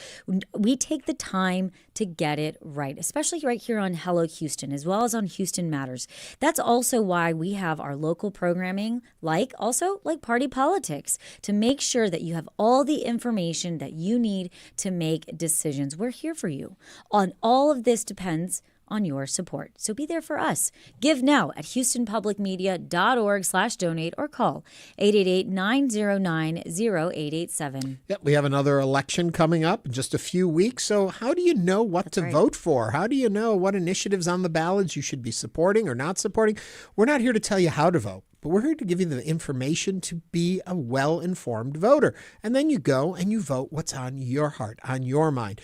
we take the time to get it right, especially right here on Hello Houston, as well as on Houston Matters. That's also why we have our local programming, like Party Politics, to make sure that you have all the information that you need to make decisions. We're here for you. All of this depends on your support. So be there for us. Give now at HoustonPublicMedia.org/donate or call 888-909-0887. Yep, we have another election coming up in just a few weeks. So how do you know what to vote for? How do you know what initiatives on the ballots you should be supporting or not supporting? We're not here to tell you how to vote, but we're here to give you the information to be a well-informed voter. And then you go and you vote what's on your heart, on your mind.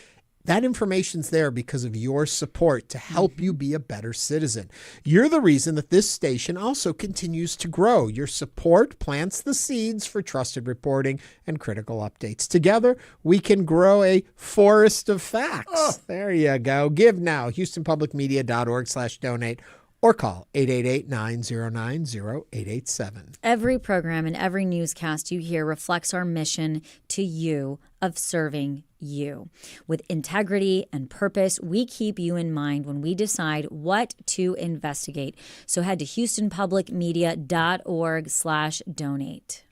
That information's there because of your support to help you be a better citizen. You're the reason that this station also continues to grow. Your support plants the seeds for trusted reporting and critical updates. Together, we can grow a forest of facts. There you go. Give now, HoustonPublicMedia.org/donate. Or call 888-909-0887. Every program and every newscast you hear reflects our mission to you of serving you. With integrity and purpose, we keep you in mind when we decide what to investigate. So head to HoustonPublicMedia.org/donate.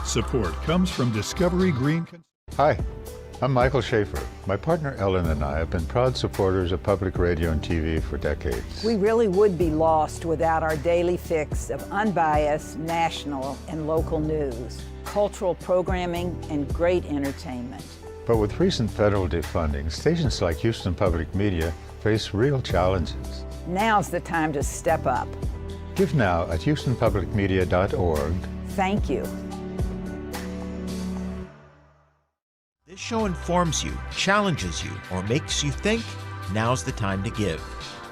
Support comes from Discovery Green. Hi, I'm Michael Schaefer. My partner Ellen and I have been proud supporters of public radio and TV for decades. We really would be lost without our daily fix of unbiased national and local news, cultural programming, and great entertainment. But with recent federal defunding, stations like Houston Public Media face real challenges. Now's the time to step up. Give now at HoustonPublicMedia.org. Thank you. This show informs you, challenges you, or makes you think. Now's the time to give.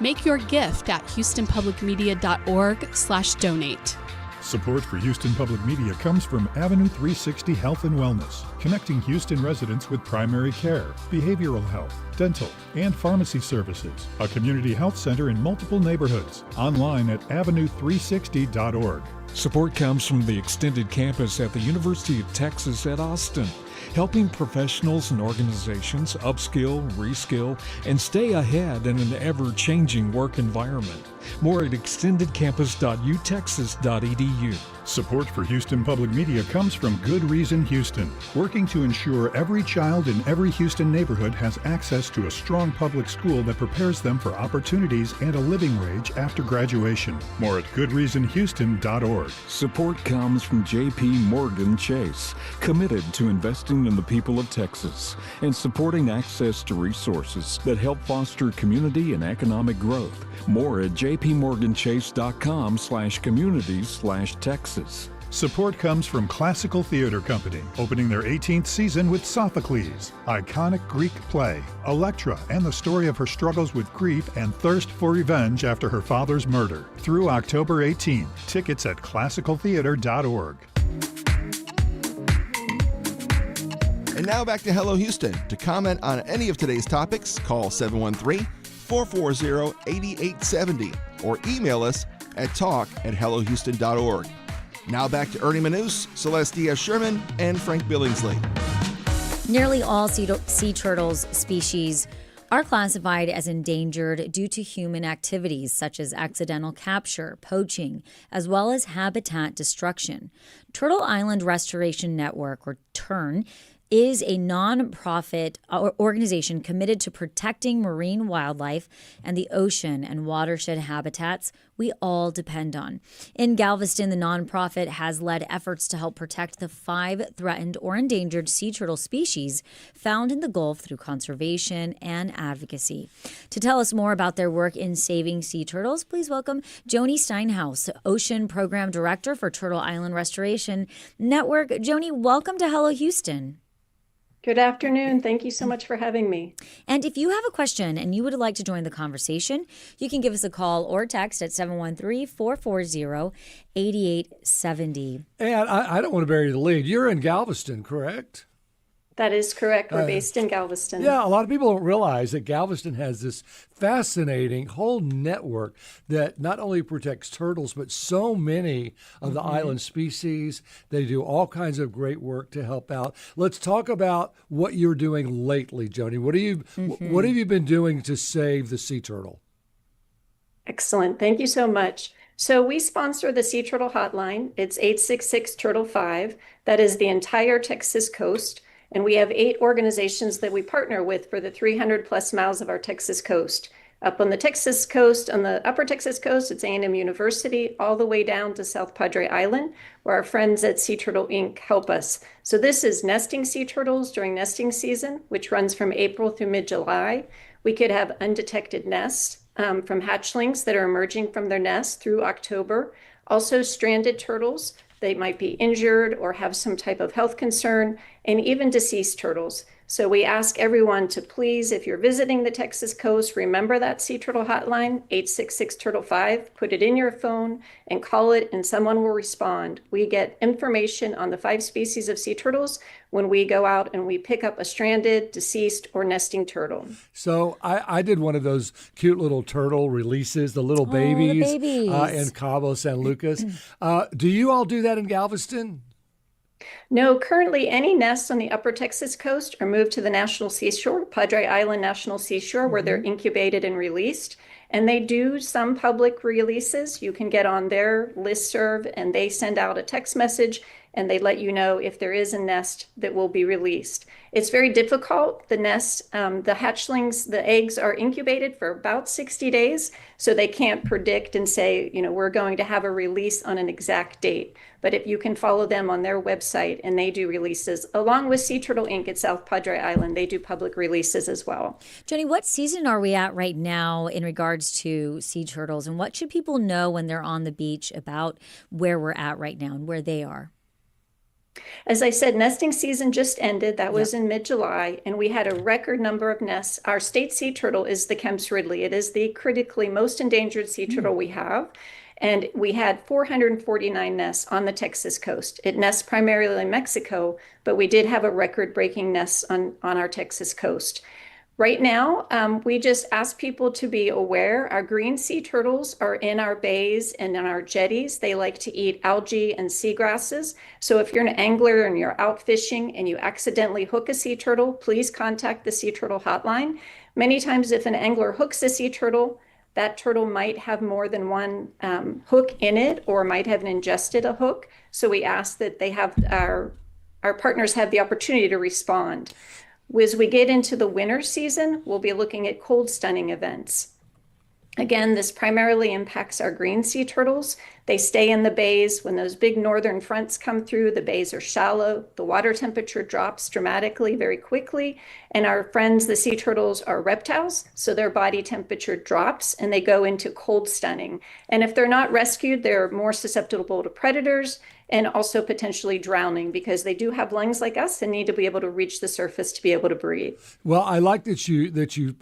Make your gift at HoustonPublicMedia.org/donate. Support for Houston Public Media comes from Avenue 360 Health and Wellness, connecting Houston residents with primary care, behavioral health, dental, and pharmacy services. A community health center in multiple neighborhoods. Online at avenue360.org. Support comes from the extended campus at the University of Texas at Austin, helping professionals and organizations upskill, reskill, and stay ahead in an ever-changing work environment. More at extendedcampus.utexas.edu. Support for Houston Public Media comes from Good Reason Houston, working to ensure every child in every Houston neighborhood has access to a strong public school that prepares them for opportunities and a living wage after graduation. More at goodreasonhouston.org. Support comes from J.P. Morgan Chase, committed to investing in the people of Texas and supporting access to resources that help foster community and economic growth. More at jpmorganchase.com/communities/Texas. Support comes from Classical Theater Company, opening their 18th season with Sophocles, iconic Greek play, Electra, and the story of her struggles with grief and thirst for revenge after her father's murder. Through October 18. Tickets at classicaltheater.org. And now back to Hello Houston. To comment on any of today's topics, call 713-440-8870 or email us at talk@hellohouston.org. Now back to Ernie Manous, Celeste Diaz Sherman, and Frank Billingsley. Nearly all sea turtles species are classified as endangered due to human activities such as accidental capture, poaching, as well as habitat destruction. Turtle Island Restoration Network, or TURN, is a non-profit organization committed to protecting marine wildlife and the ocean and watershed habitats we all depend on. In Galveston, the nonprofit has led efforts to help protect the 5 threatened or endangered sea turtle species found in the Gulf through conservation and advocacy. To tell us more about their work in saving sea turtles, please welcome Joanie Steinhaus, Ocean Program Director for Turtle Island Restoration Network. Joanie, welcome to Hello Houston. Good afternoon. Thank you so much for having me. And if you have a question and you would like to join the conversation, you can give us a call or text at 713-440-8870. And I don't want to bury the lead. You're in Galveston, correct? That is correct. We're based in Galveston. Yeah, a lot of people don't realize that Galveston has this fascinating whole network that not only protects turtles, but so many of the island species. They do all kinds of great work to help out. Let's talk about what you're doing lately, Joanie. What have you been doing to save the sea turtle? Excellent. Thank you so much. So we sponsor the Sea Turtle Hotline. It's 866-TURTLE-5. That is the entire Texas coast. And we have 8 organizations that we partner with for the 300 plus miles of our Texas coast. Up on the Texas coast, on the upper Texas coast, it's A&M University, all the way down to South Padre Island, where our friends at Sea Turtle Inc. help us. So this is nesting sea turtles during nesting season, which runs from April through mid-July. We could have undetected nests from hatchlings that are emerging from their nests through October. Also stranded turtles. They might be injured or have some type of health concern, and even deceased turtles. So we ask everyone to please, if you're visiting the Texas coast, remember that Sea Turtle Hotline, 866-TURTLE-5. Put it in your phone and call it, and someone will respond. We get information on the 5 species of sea turtles when we go out and we pick up a stranded, deceased, or nesting turtle. So I did one of those cute little turtle releases, the little babies, in Cabo San Lucas. Do you all do that in Galveston? No, currently any nests on the upper Texas coast are moved to the National Seashore, Padre Island National Seashore, where they're incubated and released. And they do some public releases. You can get on their listserv and they send out a text message and they let you know if there is a nest that will be released. It's very difficult. The nest, the hatchlings, the eggs are incubated for about 60 days. So they can't predict and say, we're going to have a release on an exact date. But if you can follow them on their website, and they do releases, along with Sea Turtle Inc. at South Padre Island, they do public releases as well. Joanie, what season are we at right now in regards to sea turtles? And what should people know when they're on the beach about where we're at right now and where they are? As I said, nesting season just ended. That was in mid-July, and we had a record number of nests. Our state sea turtle is the Kemp's Ridley. It is the critically most endangered sea turtle we have. And we had 449 nests on the Texas coast. It nests primarily in Mexico, but we did have a record-breaking nest on our Texas coast. Right now, we just ask people to be aware. Our green sea turtles are in our bays and in our jetties. They like to eat algae and seagrasses. So if you're an angler and you're out fishing and you accidentally hook a sea turtle, please contact the Sea Turtle Hotline. Many times if an angler hooks a sea turtle, that turtle might have more than one hook in it or might have ingested a hook. So we ask that they have our partners have the opportunity to respond. As we get into the winter season, we'll be looking at cold stunning events. Again, this primarily impacts our green sea turtles. They stay in the bays. When those big northern fronts come through, the bays are shallow. The water temperature drops dramatically very quickly. And our friends, the sea turtles, are reptiles, so their body temperature drops and they go into cold stunning. And if they're not rescued, they're more susceptible to predators and also potentially drowning because they do have lungs like us and need to be able to reach the surface to be able to breathe. Well, I like that you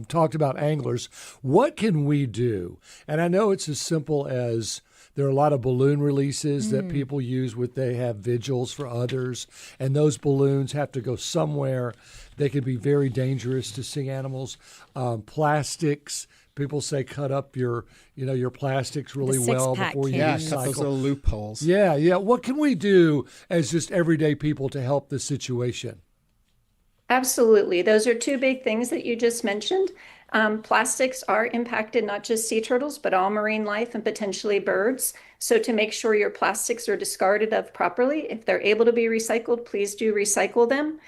talked about anglers. What can we do? And I know it's as simple as there are a lot of balloon releases that people use they have vigils for others, and those balloons have to go somewhere. They can be very dangerous to sea animals. Plastics. People say cut up your plastics really well before you recycle. Cut those little loopholes. Yeah. What can we do as just everyday people to help the situation? Absolutely. Those are two big things that you just mentioned. Plastics are impacted not just sea turtles, but all marine life and potentially birds. So to make sure your plastics are discarded of properly, if they're able to be recycled, please do recycle them.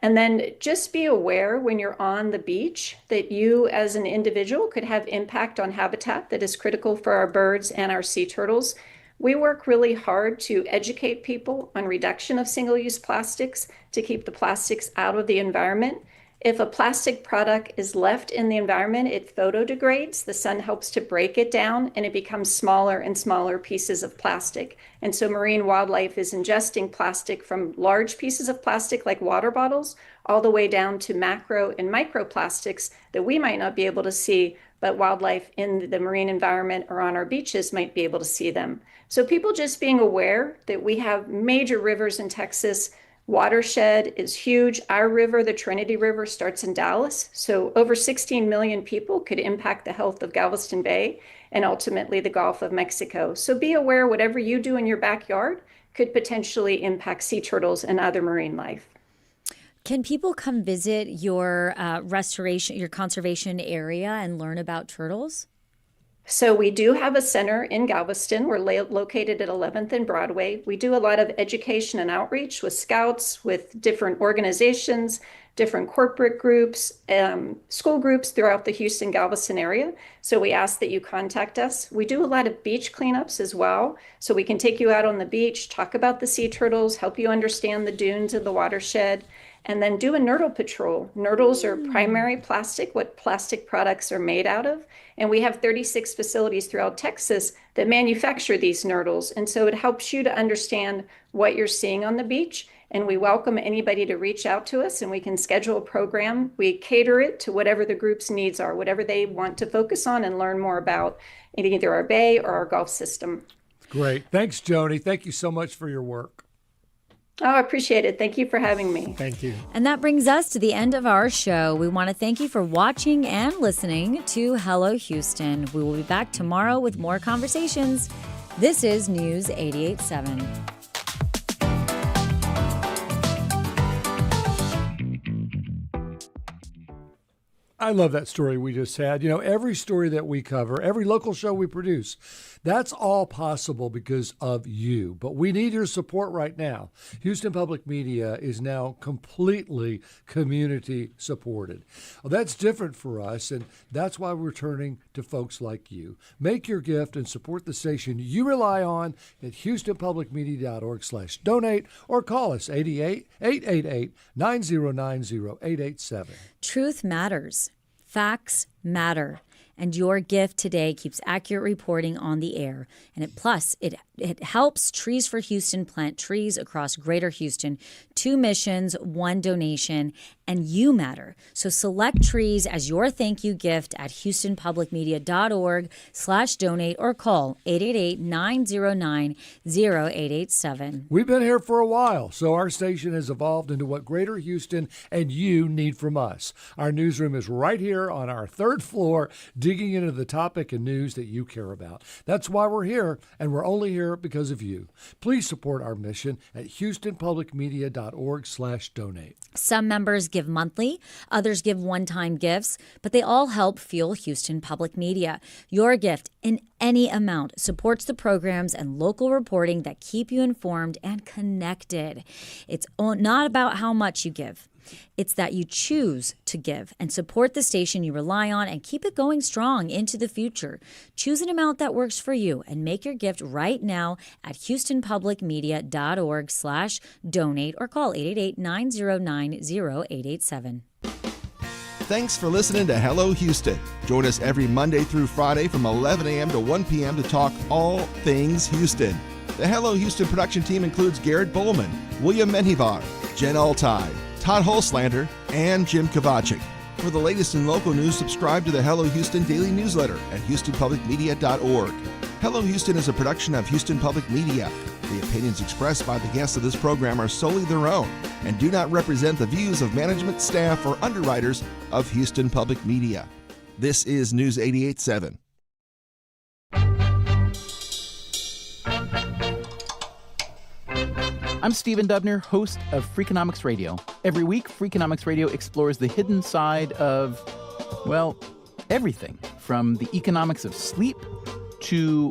And then just be aware when you're on the beach that you as an individual could have impact on habitat that is critical for our birds and our sea turtles. We work really hard to educate people on reduction of single-use plastics to keep the plastics out of the environment. If a plastic product is left in the environment, it photodegrades. The sun helps to break it down and it becomes smaller and smaller pieces of plastic. And so marine wildlife is ingesting plastic from large pieces of plastic like water bottles all the way down to macro and microplastics that we might not be able to see, but wildlife in the marine environment or on our beaches might be able to see them. So people just being aware that we have major rivers in Texas. Watershed is huge. Our river, the Trinity River, starts in Dallas. So over 16 million people could impact the health of Galveston Bay and ultimately the Gulf of Mexico. So be aware whatever you do in your backyard could potentially impact sea turtles and other marine life. Can people come visit your your conservation area and learn about turtles? So we do have a center in Galveston. We're located at 11th and Broadway. We do a lot of education and outreach with scouts, with different organizations, different corporate groups, school groups throughout the Houston, Galveston area. So we ask that you contact us. We do a lot of beach cleanups as well. So we can take you out on the beach, talk about the sea turtles, help you understand the dunes of the watershed, and then do a nurdle patrol. Nurdles are primary plastic, what plastic products are made out of. And we have 36 facilities throughout Texas that manufacture these nurdles. And so it helps you to understand what you're seeing on the beach. And we welcome anybody to reach out to us and we can schedule a program. We cater it to whatever the group's needs are, whatever they want to focus on and learn more about in either our bay or our Gulf system. Great. Thanks, Joanie. Thank you so much for your work. Oh, I appreciate it. Thank you for having me. Thank you. And that brings us to the end of our show. We want to thank you for watching and listening to Hello Houston. We will be back tomorrow with more conversations. This is News 88.7. I love that story we just had. You know, every story that we cover, every local show we produce, that's all possible because of you. But we need your support right now. Houston Public Media is now completely community supported. Well, that's different for us, and that's why we're turning to folks like you. Make your gift and support the station you rely on at houstonpublicmedia.org/donate or call us 888-909-0887. Truth matters. Facts matter. And your gift today keeps accurate reporting on the air. And it helps Trees for Houston plant trees across Greater Houston. 2 missions, 1 donation, and you matter. So select trees as your thank you gift at houstonpublicmedia.org/donate or call 888-909-0887. We've been here for a while, so our station has evolved into what Greater Houston and you need from us. Our newsroom is right here on our 3rd floor, digging into the topic and news that you care about. That's why we're here, and we're only here because of you. Please support our mission at houstonpublicmedia.org/donate. Some members give monthly, others give one-time gifts, but they all help fuel Houston Public Media. Your gift in any amount supports the programs and local reporting that keep you informed and connected. It's not about how much you give. It's that you choose to give and support the station you rely on and keep it going strong into the future. Choose an amount that works for you and make your gift right now at houstonpublicmedia.org/donate or call 888-909-0887. Thanks for listening to Hello Houston. Join us every Monday through Friday from 11 a.m. to 1 p.m. to talk all things Houston. The Hello Houston production team includes Garrett Bowman, William Menjivar, Jen Altai, Todd Holslander, and Jim Kovacic. For the latest in local news, subscribe to the Hello Houston daily newsletter at houstonpublicmedia.org. Hello Houston is a production of Houston Public Media. The opinions expressed by the guests of this program are solely their own and do not represent the views of management, staff, or underwriters of Houston Public Media. This is News 88.7. I'm Stephen Dubner, host of Freakonomics Radio. Every week, Freakonomics Radio explores the hidden side of, well, everything from the economics of sleep to